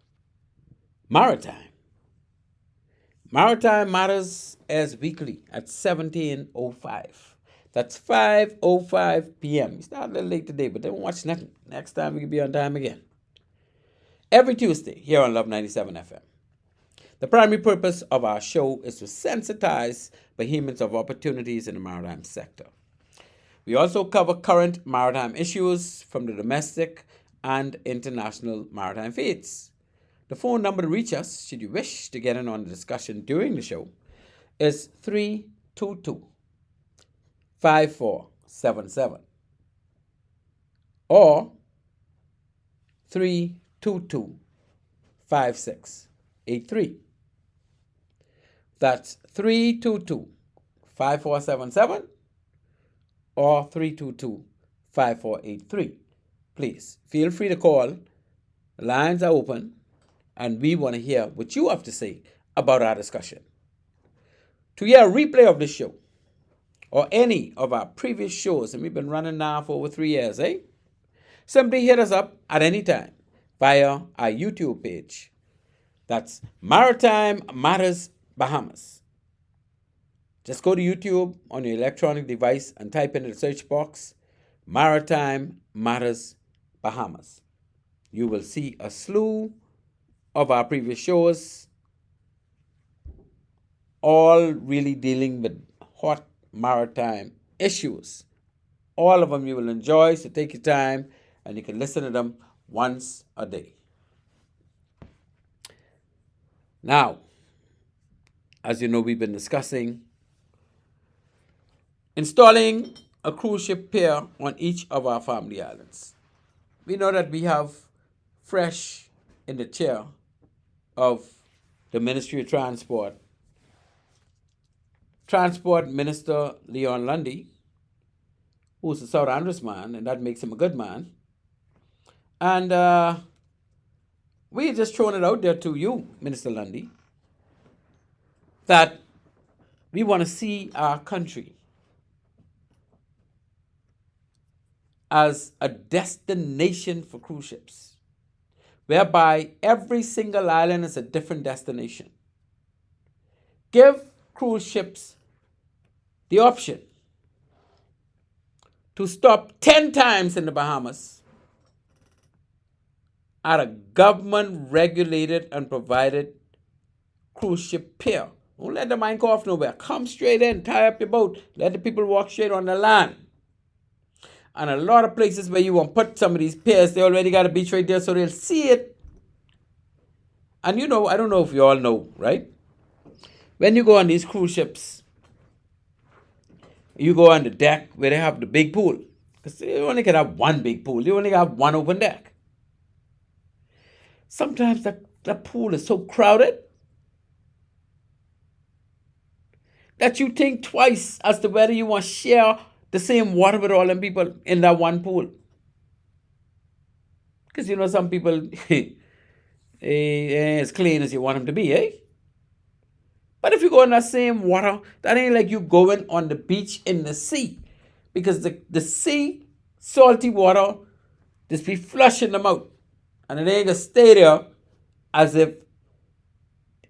maritime. Maritime Matters airs weekly at 17:05. That's 5:05 p.m. We started a little late today, but don't watch nothing. Next time we can be on time again. Every Tuesday here on Love 97 FM. The primary purpose of our show is to sensitize Bahamians of opportunities in the maritime sector. We also cover current maritime issues from the domestic and international maritime feeds. The phone number to reach us, should you wish to get in on the discussion during the show, is 322-5477 or 322-5683. That's 322-5477 or 322-5483. Please feel free to call. The lines are open, and we want to hear what you have to say about our discussion. To hear a replay of this show or any of our previous shows, and we've been running now for over 3 years, simply hit us up at any time via our YouTube page. That's Maritime Matters Bahamas. Just go to YouTube on your electronic device and type in the search box, Maritime Matters Bahamas. You will see a slew of our previous shows, all really dealing with hot maritime issues. All of them you will enjoy, so take your time and you can listen to them once a day. Now, as you know, we've been discussing installing a cruise ship pier on each of our family islands. We know that we have fresh in the chair of the Ministry of Transport Minister Leon Lundy, who's a South Andres man, and that makes him a good man. And we just thrown it out there to you, Minister Lundy, that we want to see our country as a destination for cruise ships, whereby every single island is a different destination. Give cruise ships the option to stop 10 times in the Bahamas at a government-regulated and provided cruise ship pier. Don't let them anchor off nowhere. Come straight in, tie up your boat, let the people walk straight on the land. And a lot of places where you want to put some of these piers, they already got a beach right there, so they'll see it. And you know, I don't know if you all know, right? When you go on these cruise ships, you go on the deck where they have the big pool. Because you only can have one big pool. You only have one open deck. Sometimes the pool is so crowded that you think twice as to whether you want to share the same water with all them people in that one pool. Because you know some people as clean as you want them to be, eh? But if you go in that same water, that ain't like you going on the beach in the sea. Because the sea, salty water, just be flushing them out. And it ain't gonna stay there as if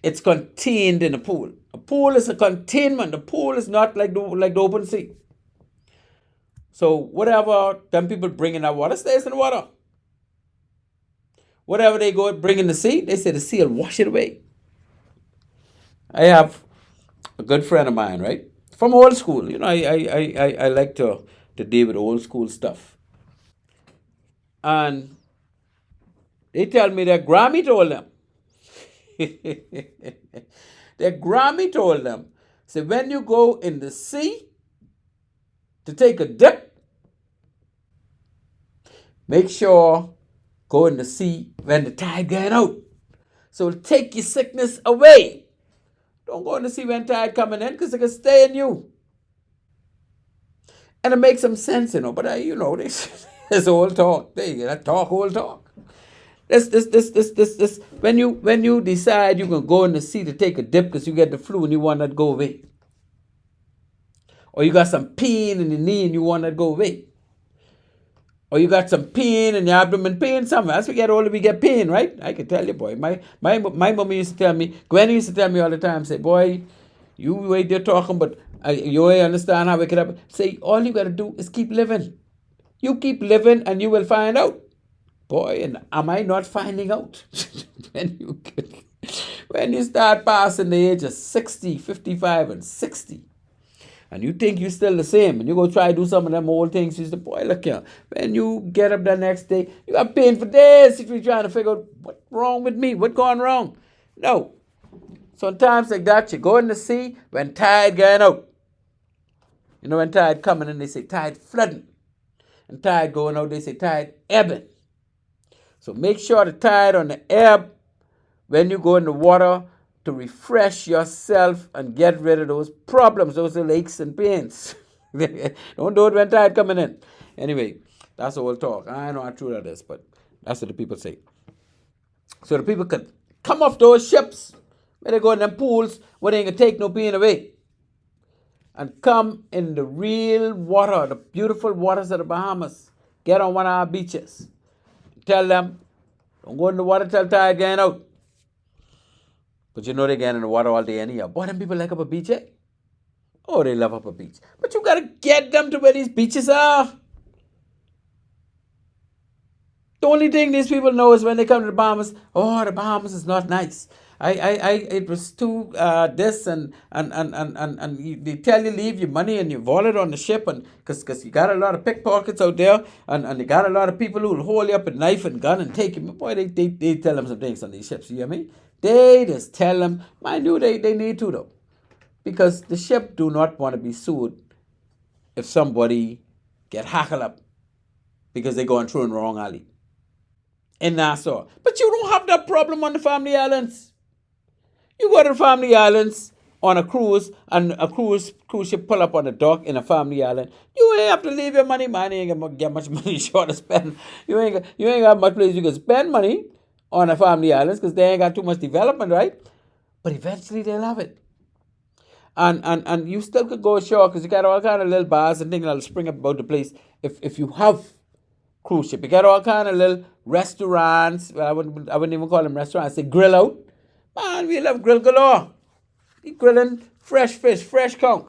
it's contained in a pool. A pool is a containment. A pool is not like the open sea. So whatever them people bring in that water stays in the water. Whatever they go bring in the sea, they say the sea will wash it away. I have a good friend of mine, right? From old school. You know, I like to deal with old school stuff. And they tell me that Grammy told them. That Grammy told them, say when you go in the sea to take a dip, make sure go in the sea when the tide going out. So it'll take your sickness away. Don't go in the sea when tide coming in because it can stay in you. And it makes some sense, you know, but this old talk. There you go, that talk, old talk. This. When you decide you're going to go in the sea to take a dip because you get the flu and you want that to go away. Or you got some pain in your knee and you want that to go away. Or you got some pain in your abdomen, pain somewhere. As we get older, we get pain, right? I can tell you, boy. My mom used to tell me, Gwen used to tell me all the time, say, boy, you wait there talking, but you ain't understand how it could happen. Say, all you got to do is keep living. You keep living and you will find out. Boy, and am I not finding out? when you start passing the age of 60, 55, and 60, and you think you're still the same, and you go try to do some of them old things, you say, boy, look here. When you get up the next day, you got pain for days if you're trying to figure out what's wrong with me, what's going wrong. No. Sometimes like that, you go in the sea when tide going out. You know, when tide coming in, they say tide flooding. And tide going out, they say tide ebbing. So make sure the tide on the ebb when you go in the water to refresh yourself and get rid of those problems, those aches and pains. Don't do it when tide coming in. Anyway, that's all talk. I know how true that is, but that's what the people say. So the people could come off those ships where they go in them pools where they ain't gonna take no pain away. And come in the real water, the beautiful waters of the Bahamas. Get on one of our beaches. Tell them, don't go in the water till tide getting out. But you know they get in the water all day anyhow. Boy, them people like up a beach, eh? Oh, they love up a beach. But you gotta get them to where these beaches are. The only thing these people know is when they come to the Bahamas, oh, the Bahamas is not nice. It was too this and they tell you leave your money and your wallet on the ship, and because you got a lot of pickpockets out there, and you got a lot of people who will hold you up with knife and gun and take you. Boy, they tell them some things on these ships. You hear me? They just tell them. Mind you, they need to though, because the ship do not want to be sued if somebody get hackled up because they going through in the wrong alley in Nassau. But you don't have that problem on the Family Islands. You go to the Family Islands on a cruise, and a cruise ship pull up on the dock in a Family Island. You ain't have to leave your money. Man, you ain't gonna get much money short to spend. You ain't got much place you can spend money on a Family Islands because they ain't got too much development, right? But eventually they'll have it. And you still could go ashore because you got all kind of little bars and things that'll spring up about the place if you have cruise ship. You got all kind of little restaurants. Well, I wouldn't even call them restaurants. They grill out. Man, we love grill galore. We grilling fresh fish, fresh conch.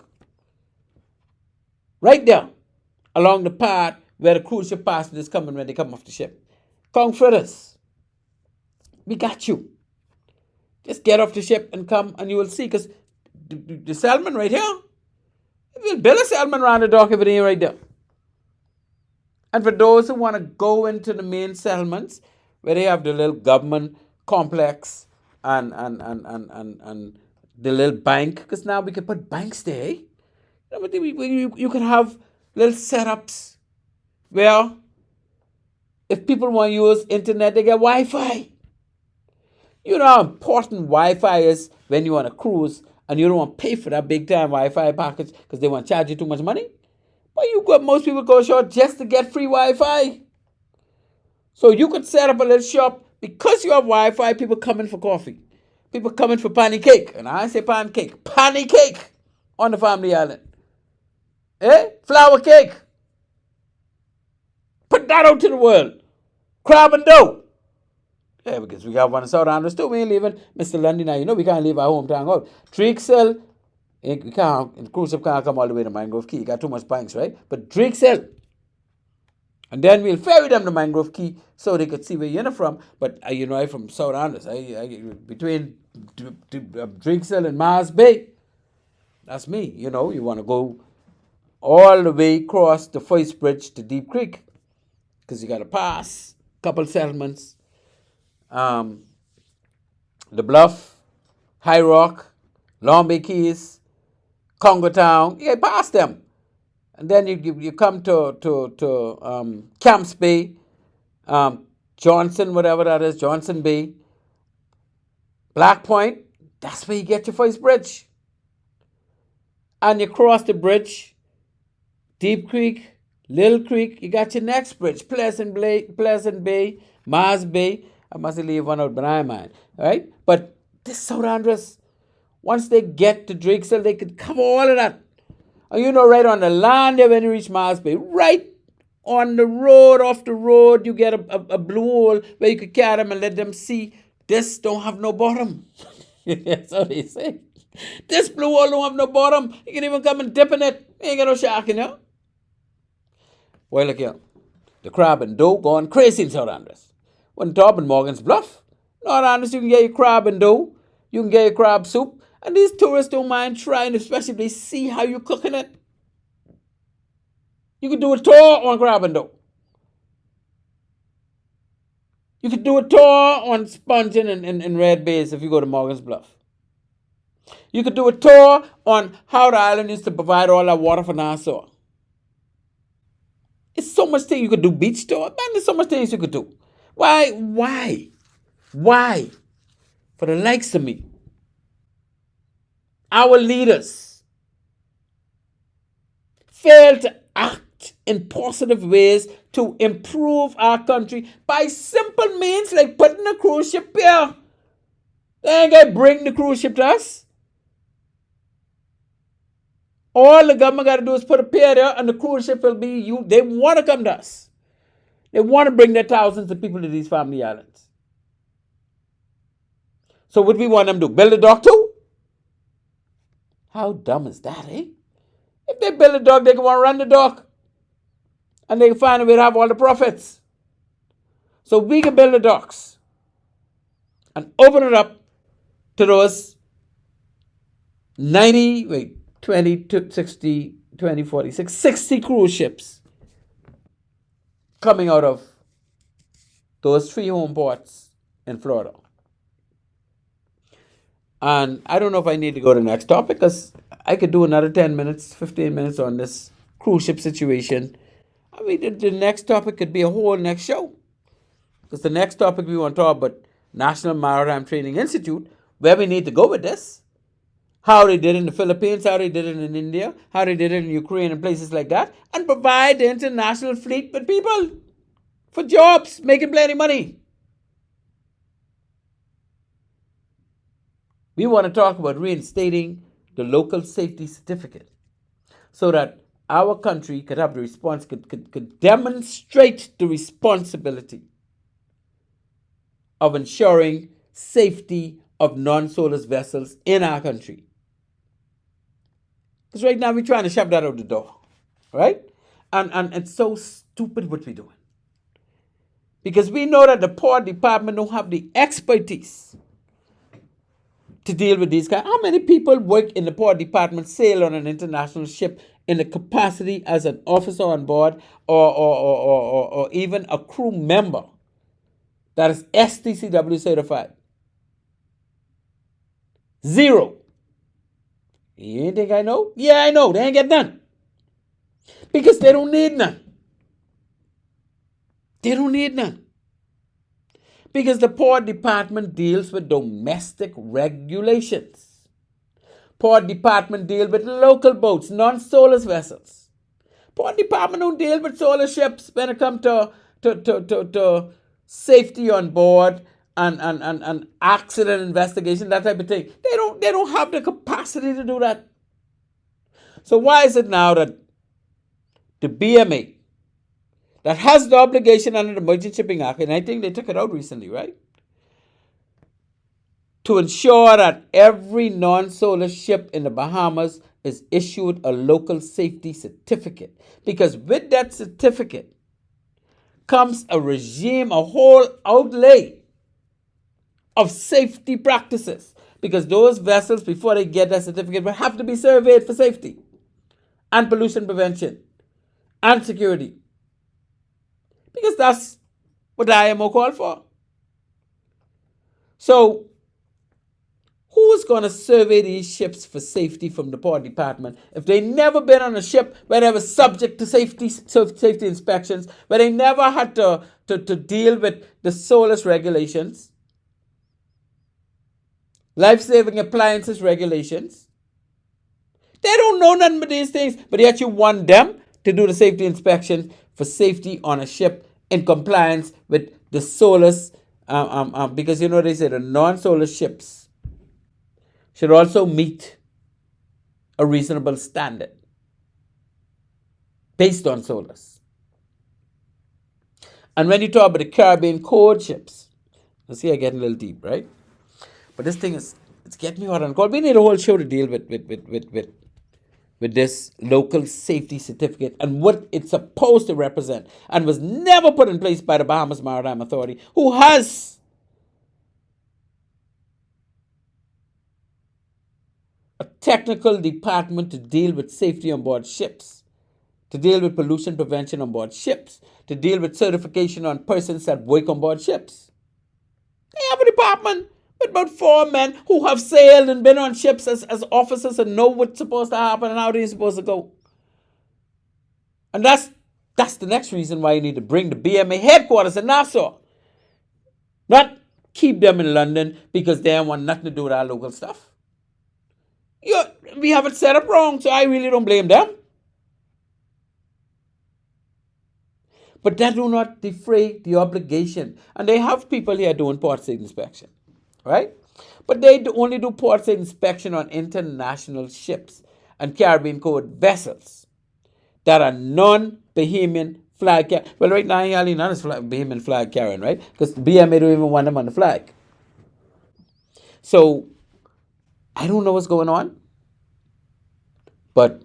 Right there, along the path where the cruise ship passengers coming when they come off the ship. Conch fritters. We got you. Just get off the ship and come, and you will see, because the salmon right here, we'll build a salmon around the dock if it ain't right there. And for those who want to go into the main settlements, where they have the little government complex and the little bank, because now we can put banks there. You can have little setups where if people want to use internet, they get Wi-Fi. You know how important Wi-Fi is when you're on a cruise and you don't want to pay for that big time Wi-Fi package because they want to charge you too much money? But most people go short just to get free Wi-Fi. So you could set up a little shop because you have Wi-Fi. People coming for coffee, people coming for pancake, and I say pancake on the family island. Flour cake. Put that out to the world. Crab and dough. Yeah, because we got one in South Islanders too. We ain't leaving Mr. Lundy now. You know we can't leave our hometown out. Drexel, we can't, cruise ship can't come all the way to Mangrove Key. You got too much banks, right? But Drexel. And then we'll ferry them to Mangrove Key so they could see where you're from. But I'm from South Islanders. Between Drexel and Mars Bay. That's me. You want to go all the way across the first bridge to Deep Creek. Because you got to pass a couple settlements. The Bluff, High Rock, Long Bay Keys, Congo Town. You get past them. And then you come to Camps Bay, Johnson, whatever that is, Johnson Bay, Black Point. That's where you get your first bridge. And you cross the bridge, Deep Creek, Little Creek, you got your next bridge, Pleasant Bay, Mars Bay. I must leave one out, but I mind. All right? But this South Andres, once they get to Drexel, they could cover all of that. And right on the land there when you reach Mars Bay, right on the road, off the road, you get a blue hole where you could carry them and let them see this don't have no bottom. That's what they say. This blue hole don't have no bottom. You can even come and dip in it. You ain't got no shark in there. Well, look here. The crab and dough gone crazy in South Andres. When top in Morgan's Bluff, North Andres, you can get your crab and dough. You can get your crab soup. And these tourists don't mind trying, especially if they see how you're cooking it. You could do a tour on crab and dough. You could do a tour on sponging in Red Bays if you go to Morgan's Bluff. You could do a tour on how the island used to provide all that water for Nassau. It's so much things you could do. Beach tour. Man, there's so much things you could do. Why? For the likes of me, our leaders fail to act in positive ways to improve our country by simple means like putting a cruise ship here. They ain't gonna bring the cruise ship to us. All the government got to do is put a pier there and the cruise ship will be you. They want to come to us. They want to bring their thousands of people to these family islands. So what we want them to do? Build a dock too? How dumb is that, eh? If they build a dock, they can want to run the dock. And they can find a way to have all the profits. So we can build the docks and open it up to those 60 cruise ships coming out of those 3 home ports in Florida. And I don't know if I need to go to the next topic because I could do another 10 minutes, 15 minutes on this cruise ship situation. I mean, the next topic could be a whole next show. Because the next topic we want to talk about National Maritime Training Institute, where we need to go with this. How they did it in the Philippines, how they did it in India, how they did it in Ukraine and places like that, and provide the international fleet with people for jobs, making plenty of money. We want to talk about reinstating the local safety certificate so that our country could have the response, could demonstrate the responsibility of ensuring safety of non-SOLAS vessels in our country. Because right now we're trying to shove that out the door, right? And it's so stupid what we're doing. Because we know that the port department don't have the expertise to deal with these guys. How many people work in the port department, sail on an international ship in the capacity as an officer on board or even a crew member that is STCW certified. Zero. You think I know? Yeah, I know. They ain't get none. Because they don't need none. They don't need none. Because the Port Department deals with domestic regulations. Port Department deals with local boats, non-solar vessels. Port Department don't deal with solar ships when it comes to safety on board and accident investigation, that type of thing. They don't have the capacity to do that. So why is it now that the BMA, that has the obligation under the Merchant Shipping Act, and I think they took it out recently, right? To ensure that every non-solar ship in the Bahamas is issued a local safety certificate. Because with that certificate comes a regime, a whole outlay of safety practices. Because those vessels, before they get that certificate, will have to be surveyed for safety and pollution prevention and security. Because that's what the IMO called for. So, who is going to survey these ships for safety from the Port Department if they never been on a ship where they were subject to safety inspections, where they never had to deal with the SOLAS regulations, life-saving appliances regulations? They don't know nothing about these things, but yet you want them to do the safety inspection for safety on a ship in compliance with the SOLAS, because you know they say the non-solar ships should also meet a reasonable standard based on SOLAS. And when you talk about the Caribbean code ships, you see, I get a little deep, right? But this thing it's getting me hot and cold. We need a whole show to deal with this local safety certificate and what it's supposed to represent, and was never put in place by the Bahamas Maritime Authority, who has a technical department to deal with safety on board ships, to deal with pollution prevention on board ships, to deal with certification on persons that work on board ships. They have a department with about 4 men who have sailed and been on ships as officers and know what's supposed to happen and how they're supposed to go. And that's the next reason why you need to bring the BMA headquarters in Nassau. Not keep them in London because they don't want nothing to do with our local stuff. We have it set up wrong, so I really don't blame them. But that do not defray the obligation. And they have people here doing port side inspection, right? But they only do port side inspection on international ships and Caribbean code vessels that are non-Bahamian flag carrying. Well, right now, only none is Bahamian flag carrying, right? Because the BMA don't even want them on the flag. So, I don't know what's going on. But,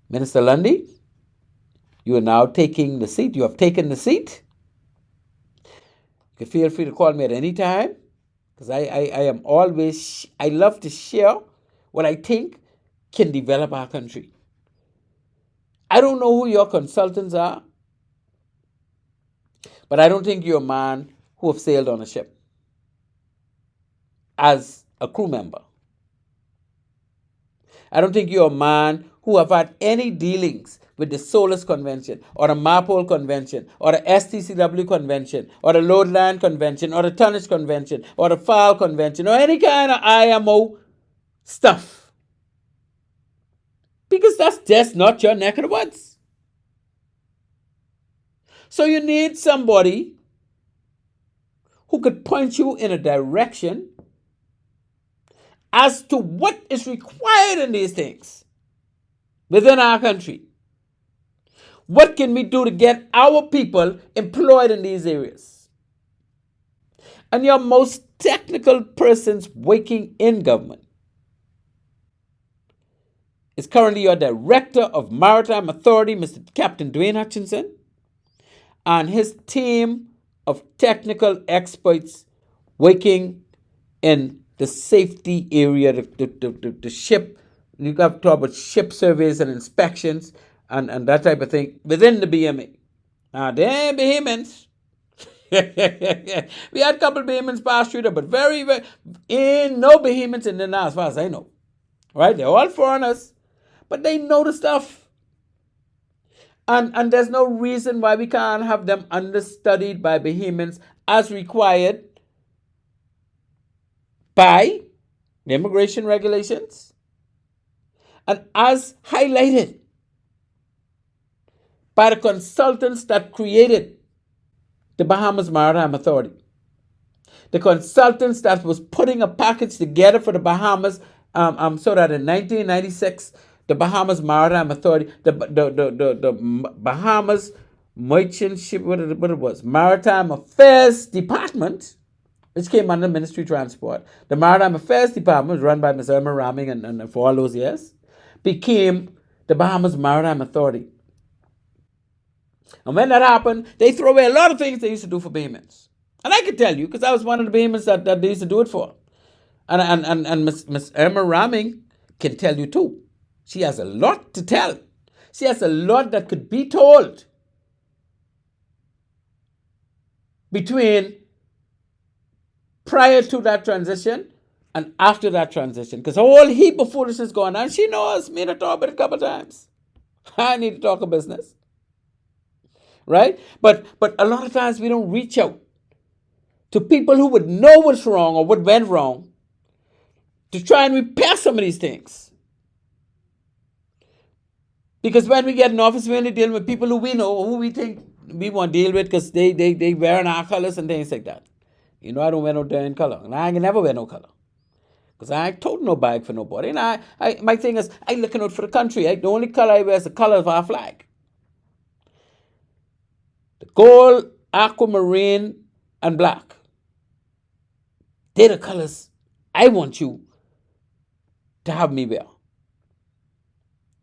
Minister Lundy, you are now taking the seat. You have taken the seat. You can feel free to call me at any time. Because I love to share what I think can develop our country. I don't know who your consultants are. But I don't think you're a man who have sailed on a ship as a crew member. I don't think you're a man who have had any dealings with the SOLAS Convention or the MAPOL Convention or the STCW Convention or the Load Land Convention or the Tonnage Convention or the FAL Convention or any kind of IMO stuff. Because that's just not your neck of the woods. So you need somebody who could point you in a direction as to what is required in these things within our country. What can we do to get our people employed in these areas? And your most technical persons working in government is currently your Director of Maritime Authority, Mr. Captain Dwayne Hutchinson, and his team of technical experts working in the safety area, the ship You have to talk about ship surveys and inspections and that type of thing within the BMA. Now, they ain't Bahamians. We had a couple of Bahamians pass through there, but very, ain't no Bahamians in there now, as far as I know. Right? They're all foreigners, but they know the stuff. And there's no reason why we can't have them understudied by Bahamians as required by the immigration regulations and as highlighted by the consultants that created the Bahamas Maritime Authority. The consultants that was putting a package together for the Bahamas, so that in 1996, the Bahamas Maritime Authority, the Bahamas Merchant Ship, what it was, Maritime Affairs Department, which came under Ministry of Transport. The Maritime Affairs Department was run by Ms. Irma Raming and for all those years, became the Bahamas Maritime Authority. And when that happened, they threw away a lot of things they used to do for Bahamians. And I can tell you, because I was one of the Bahamians that they used to do it for. And Ms. Irma Raming can tell you too. She has a lot to tell. She has a lot that could be told between prior to that transition and after that transition. Because a whole heap of foolishness going on. She knows me to talk about it a couple of times. I need to talk a business. Right? But a lot of times we don't reach out to people who would know what's wrong or what went wrong to try and repair some of these things. Because when we get in office, we're only dealing with people who we know, who we think we want to deal with because they wear our colors and things like that. You know, I don't wear no damn color. And I can never wear no color. Because I ain't told no bag for nobody. And my thing is, I looking out for the country. The only color I wear is the color of our flag. The gold, aquamarine, and black. They're the colors I want you to have me wear.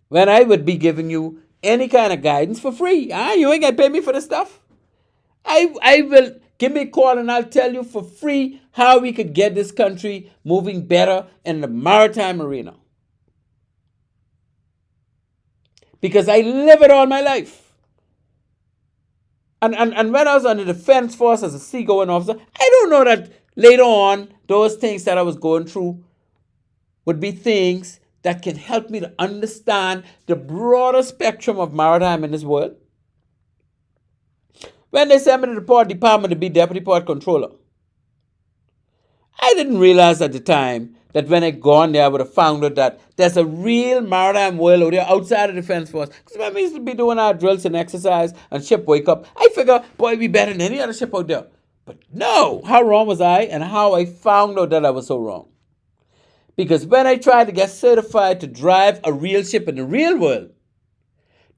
When I would be giving you any kind of guidance for free. You ain't going to pay me for the stuff. I will give me a call and I'll tell you for free how we could get this country moving better in the maritime arena. Because I live it all my life. And when I was on the Defense Force as a seagoing officer, I don't know that later on, those things that I was going through would be things that can help me to understand the broader spectrum of maritime in this world. When they sent me to the port department to be deputy port controller, I didn't realize at the time that when I gone there, I would have found out that there's a real maritime world out there outside of the Defense Force. Because when we used to be doing our drills and exercise and ship wake up, I figure, boy, we better than any other ship out there. But no, how wrong was I and how I found out that I was so wrong. Because when I tried to get certified to drive a real ship in the real world,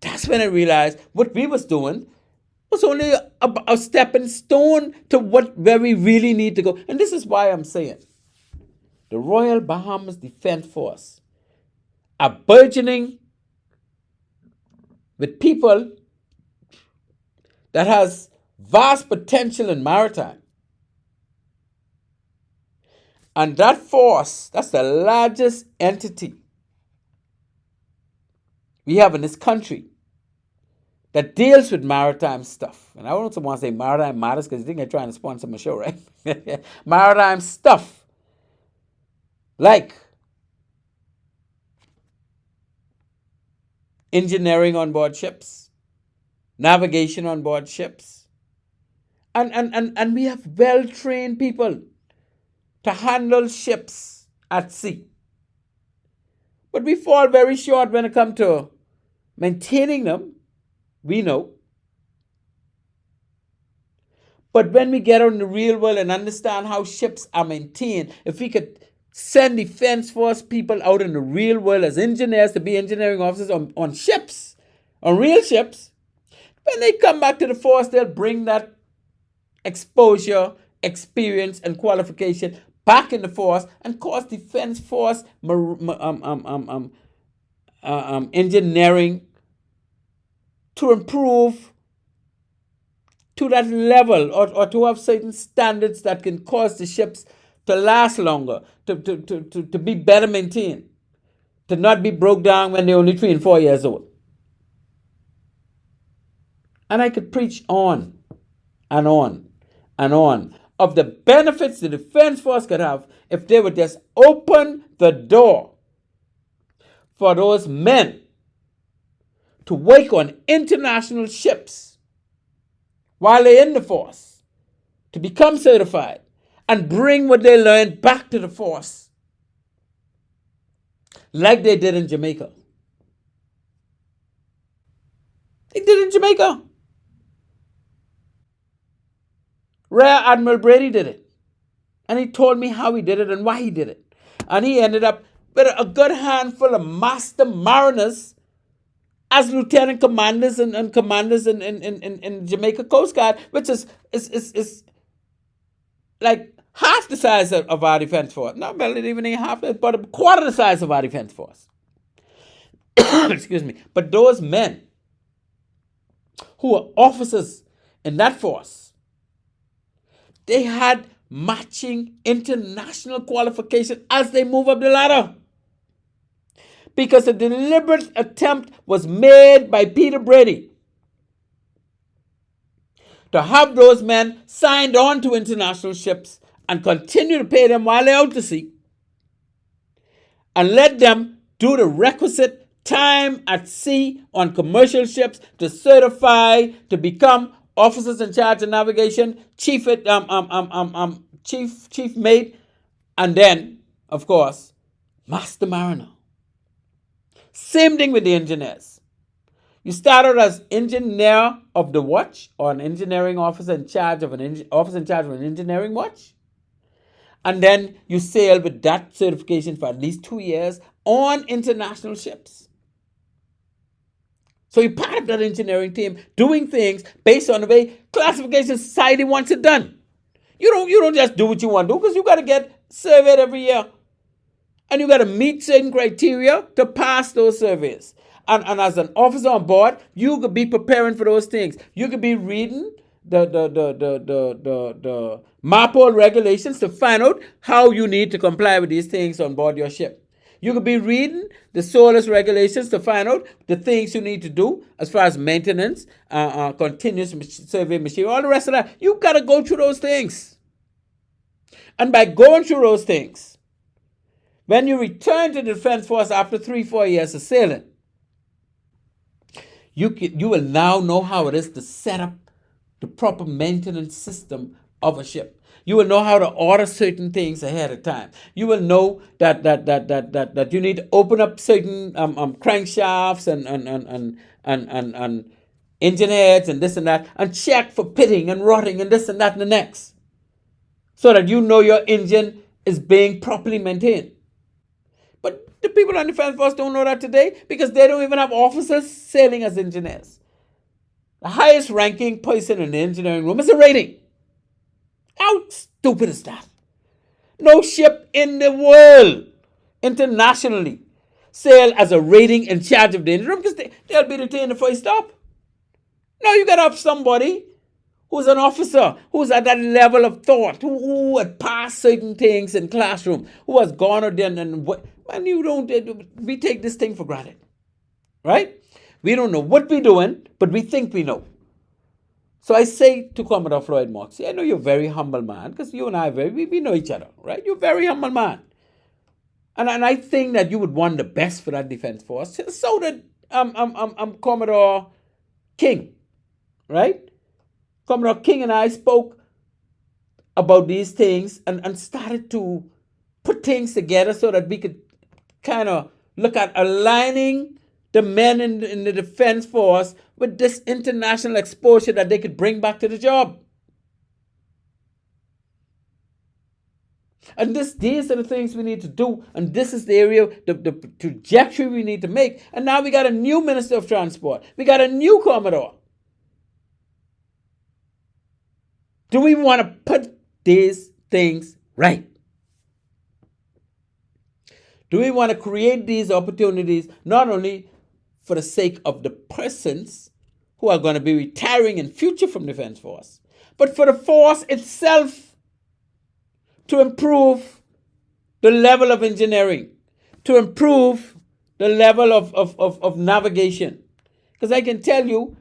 that's when I realized what we was doing was only a stepping stone to where we really need to go. And this is why I'm saying the Royal Bahamas Defense Force are burgeoning with people that has vast potential in maritime. And that force, that's the largest entity we have in this country that deals with maritime stuff. And I don't want to say Maritime Matters because you think I'm trying to sponsor my show, right? Maritime stuff. Like engineering on board ships, navigation on board ships. And we have well-trained people to handle ships at sea. But we fall very short when it comes to maintaining them. We know. But when we get out in the real world and understand how ships are maintained, if we could send Defense Force people out in the real world as engineers to be engineering officers on ships, on real ships, when they come back to the force, they'll bring that exposure, experience, and qualification back in the force and cause Defense Force engineering to improve to that level or to have certain standards that can cause the ships to last longer, to be better maintained. to not be broke down when they're only 3 and 4 years old. And I could preach on and on and on of the benefits the Defense Force could have if they would just open the door for those men to work on international ships while they're in the force, to become certified and bring what they learned back to the force, like they did in Jamaica. They did in Jamaica. Rear Admiral Brady did it. And he told me how he did it and why he did it. And he ended up with a good handful of master mariners as lieutenant commanders and commanders in Jamaica Coast Guard, which is like half the size of our defense force. Not barely even half, but a quarter the size of our defense force. Excuse me. But those men who were officers in that force, they had matching international qualification as they move up the ladder. Because a deliberate attempt was made by Peter Brady to have those men signed on to international ships and continue to pay them while they're out to sea, and let them do the requisite time at sea on commercial ships to certify to become officers in charge of navigation, chief mate, and then, of course, master mariner. Same thing with the engineers. You started as engineer of the watch, or an engineering officer in charge of an engineering watch, and then you sail with that certification for at least 2 years on international ships. So you're part of that engineering team doing things based on the way classification society wants it done. You don't just do what you want to do, because you got to get surveyed every year. And you got to meet certain criteria to pass those surveys. And as an officer on board, you could be preparing for those things. You could be reading the MAPOL regulations to find out how you need to comply with these things on board your ship. You could be reading the SOLAS regulations to find out the things you need to do as far as maintenance, continuous survey machine, all the rest of that. You got to go through those things. And by going through those things, when you return to the Defense Force after 3-4 years of sailing, you will now know how it is to set up the proper maintenance system of a ship. You will know how to order certain things ahead of time. You will know that you need to open up certain crankshafts and engine heads and this and that, and check for pitting and rotting and this and that and the next, so that you know your engine is being properly maintained. But the people on the Defense Force don't know that today, because they don't even have officers sailing as engineers. The highest ranking person in the engineering room is a rating. How stupid is that? No ship in the world internationally sail as a rating in charge of the engine room, because they'll be detained before you stop. No, you got to have somebody who's an officer, who's at that level of thought, who had passed certain things in classroom, who has gone out there and you don't. We take this thing for granted, right? We don't know what we're doing, but we think we know. So I say to Commodore Floyd Moxie, I know you're a very humble man, because you and I, we know each other, right? You're a very humble man. And I think that you would want the best for that Defense Force. So did Commodore King, right? Commodore King and I spoke about these things and started to put things together so that we could kind of look at aligning the men in the Defense Force with this international exposure that they could bring back to the job. And these are the things we need to do, and this is the area, the trajectory we need to make. And now we got a new Minister of Transport. We got a new Commodore. Do we want to put these things right? Do we want to create these opportunities not only for the sake of the persons who are going to be retiring in future from the Defense Force, but for the force itself, to improve the level of engineering, to improve the level of navigation. Because I can tell you,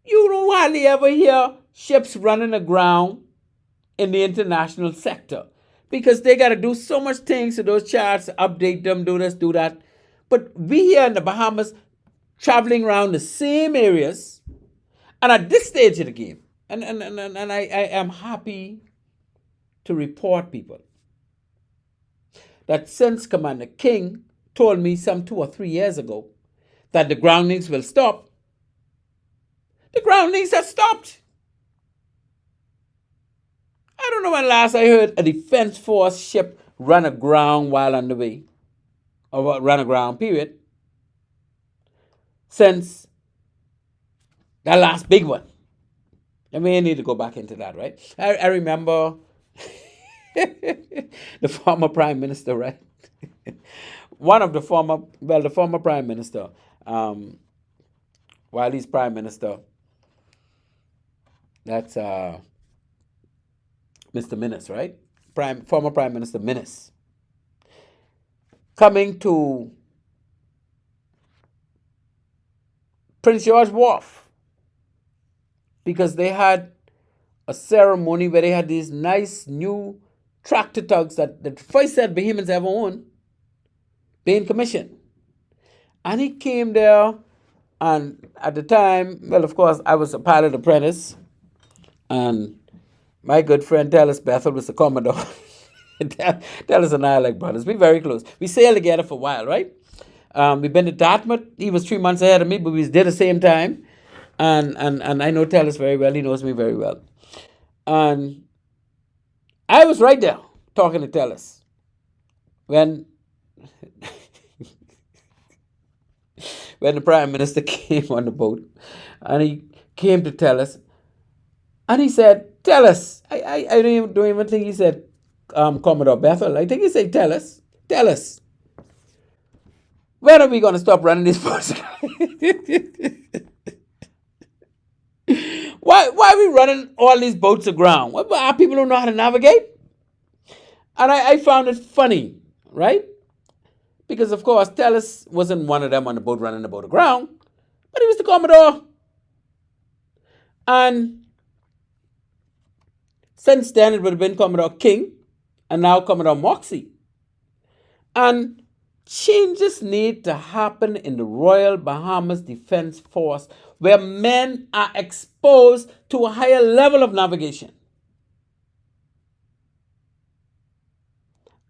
you don't hardly ever hear ships running aground in the international sector. Because they got to do so much things to those charts, update them, do this, do that. But we here in the Bahamas, traveling around the same areas, and at this stage of the game, and I am happy to report, people, that since Commander King told me some 2 or 3 years ago that the groundings will stop, the groundings have stopped. I don't know when last I heard a Defense Force ship run aground while on the way, or run aground, period, since that last big one. I may need to go back into that, right? I remember the former Prime Minister, right? The former Prime Minister, while he's Prime Minister, that's Mr. Minnis, right? Former Prime Minister Minnis, coming to Prince George Wharf because they had a ceremony where they had these nice new tractor tugs that the first set Bahamians ever owned being commissioned. And he came there, and at the time, well, of course, I was a pilot apprentice, and my good friend Dallas Bethel was the Commodore. Dallas and I are like brothers. We're very close. We sailed together for a while, right? We've been to Dartmouth. He was 3 months ahead of me, but we did the same time. And I know Dallas very well. He knows me very well. And I was right there talking to Dallas when when the Prime Minister came on the boat, and he came to tell us, and he said, "Tell us." I don't even think he said Commodore Bethel. I think he said, "Tell us. When are we going to stop running these boats?" Why are we running all these boats aground? Our people don't know how to navigate? And I found it funny, right? Because, of course, Tellis wasn't one of them on the boat running the boat aground, but he was the Commodore. And since then, it would have been Commodore King and now Commodore Moxie. And changes need to happen in the Royal Bahamas Defense Force where men are exposed to a higher level of navigation.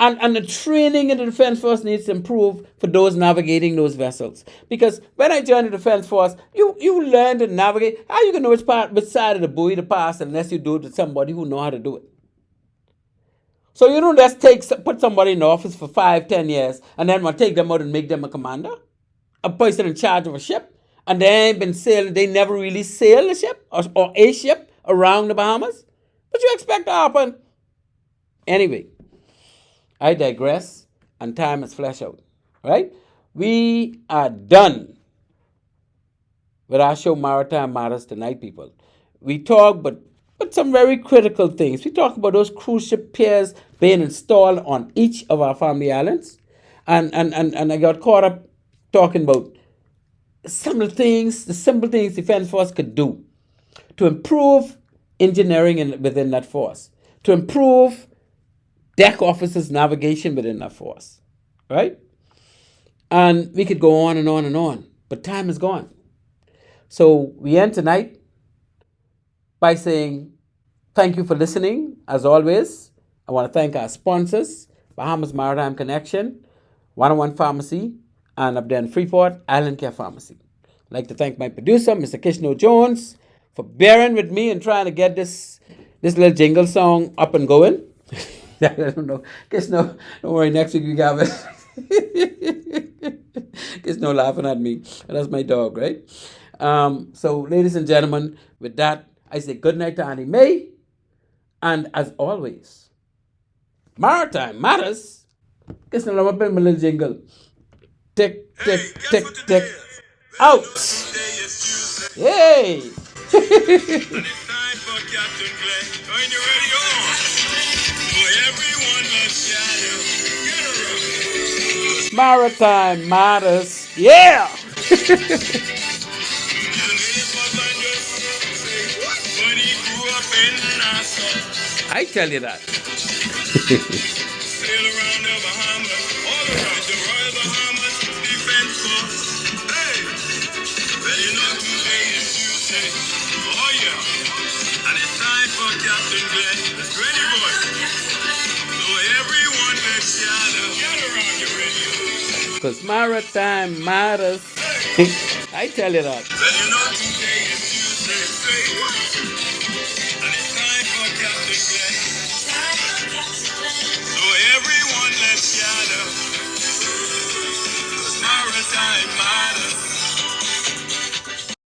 And the training in the Defense Force needs to improve for those navigating those vessels. Because when I joined the Defense Force, you learn to navigate. How you can know which side of the buoy to pass unless you do it to somebody who know how to do it? So you don't just put somebody in the office for 5-10 years and then take them out and make them a commander, a person in charge of a ship, and they ain't been sailing. They never really sailed a ship or a ship around the Bahamas. What you expect to happen? Anyway, I digress, and time is flesh out, right? We are done with our show Maritime Matters tonight, people. We talk, but some very critical things. We talk about those cruise ship piers being installed on each of our family islands. And I got caught up talking about some of the simple things Defense Force could do to improve engineering within that force, to improve deck officers' navigation within that force, right? And we could go on and on and on, but time is gone. So we end tonight by saying thank you for listening. As always, I want to thank our sponsors, Bahamas Maritime Connection, 101 Pharmacy, and up there in Freeport, Island Care Pharmacy. I'd like to thank my producer, Mr. Kishno Jones, for bearing with me and trying to get this little jingle song up and going. I don't know. Kishno, don't worry, next week we got it. Kishno laughing at me. That's my dog, right? So, ladies and gentlemen, with that, I say good night to Annie Mae. And as always, Maritime Matters. Kishno, let me play my little jingle. Tick, tick, tick, tick. Out. Yay. And it's time for Captain Glenn. When you're ready, on. For everyone must shadow. Get around. Maritime Matters. Yeah. I tell you that. Sail around the Bahamas, all around the Royal Bahamas Defense Force. Hey, well, you know today is Tuesday. Oh yeah, and it's time for Captain Glenn. Let's ready, boys. So everyone, let's gather around your radio. Because Maritime Matters. I tell you that. Well, you know today is Tuesday. And it's time for Captain Glenn. So everyone, let's gather. Maritime Matters.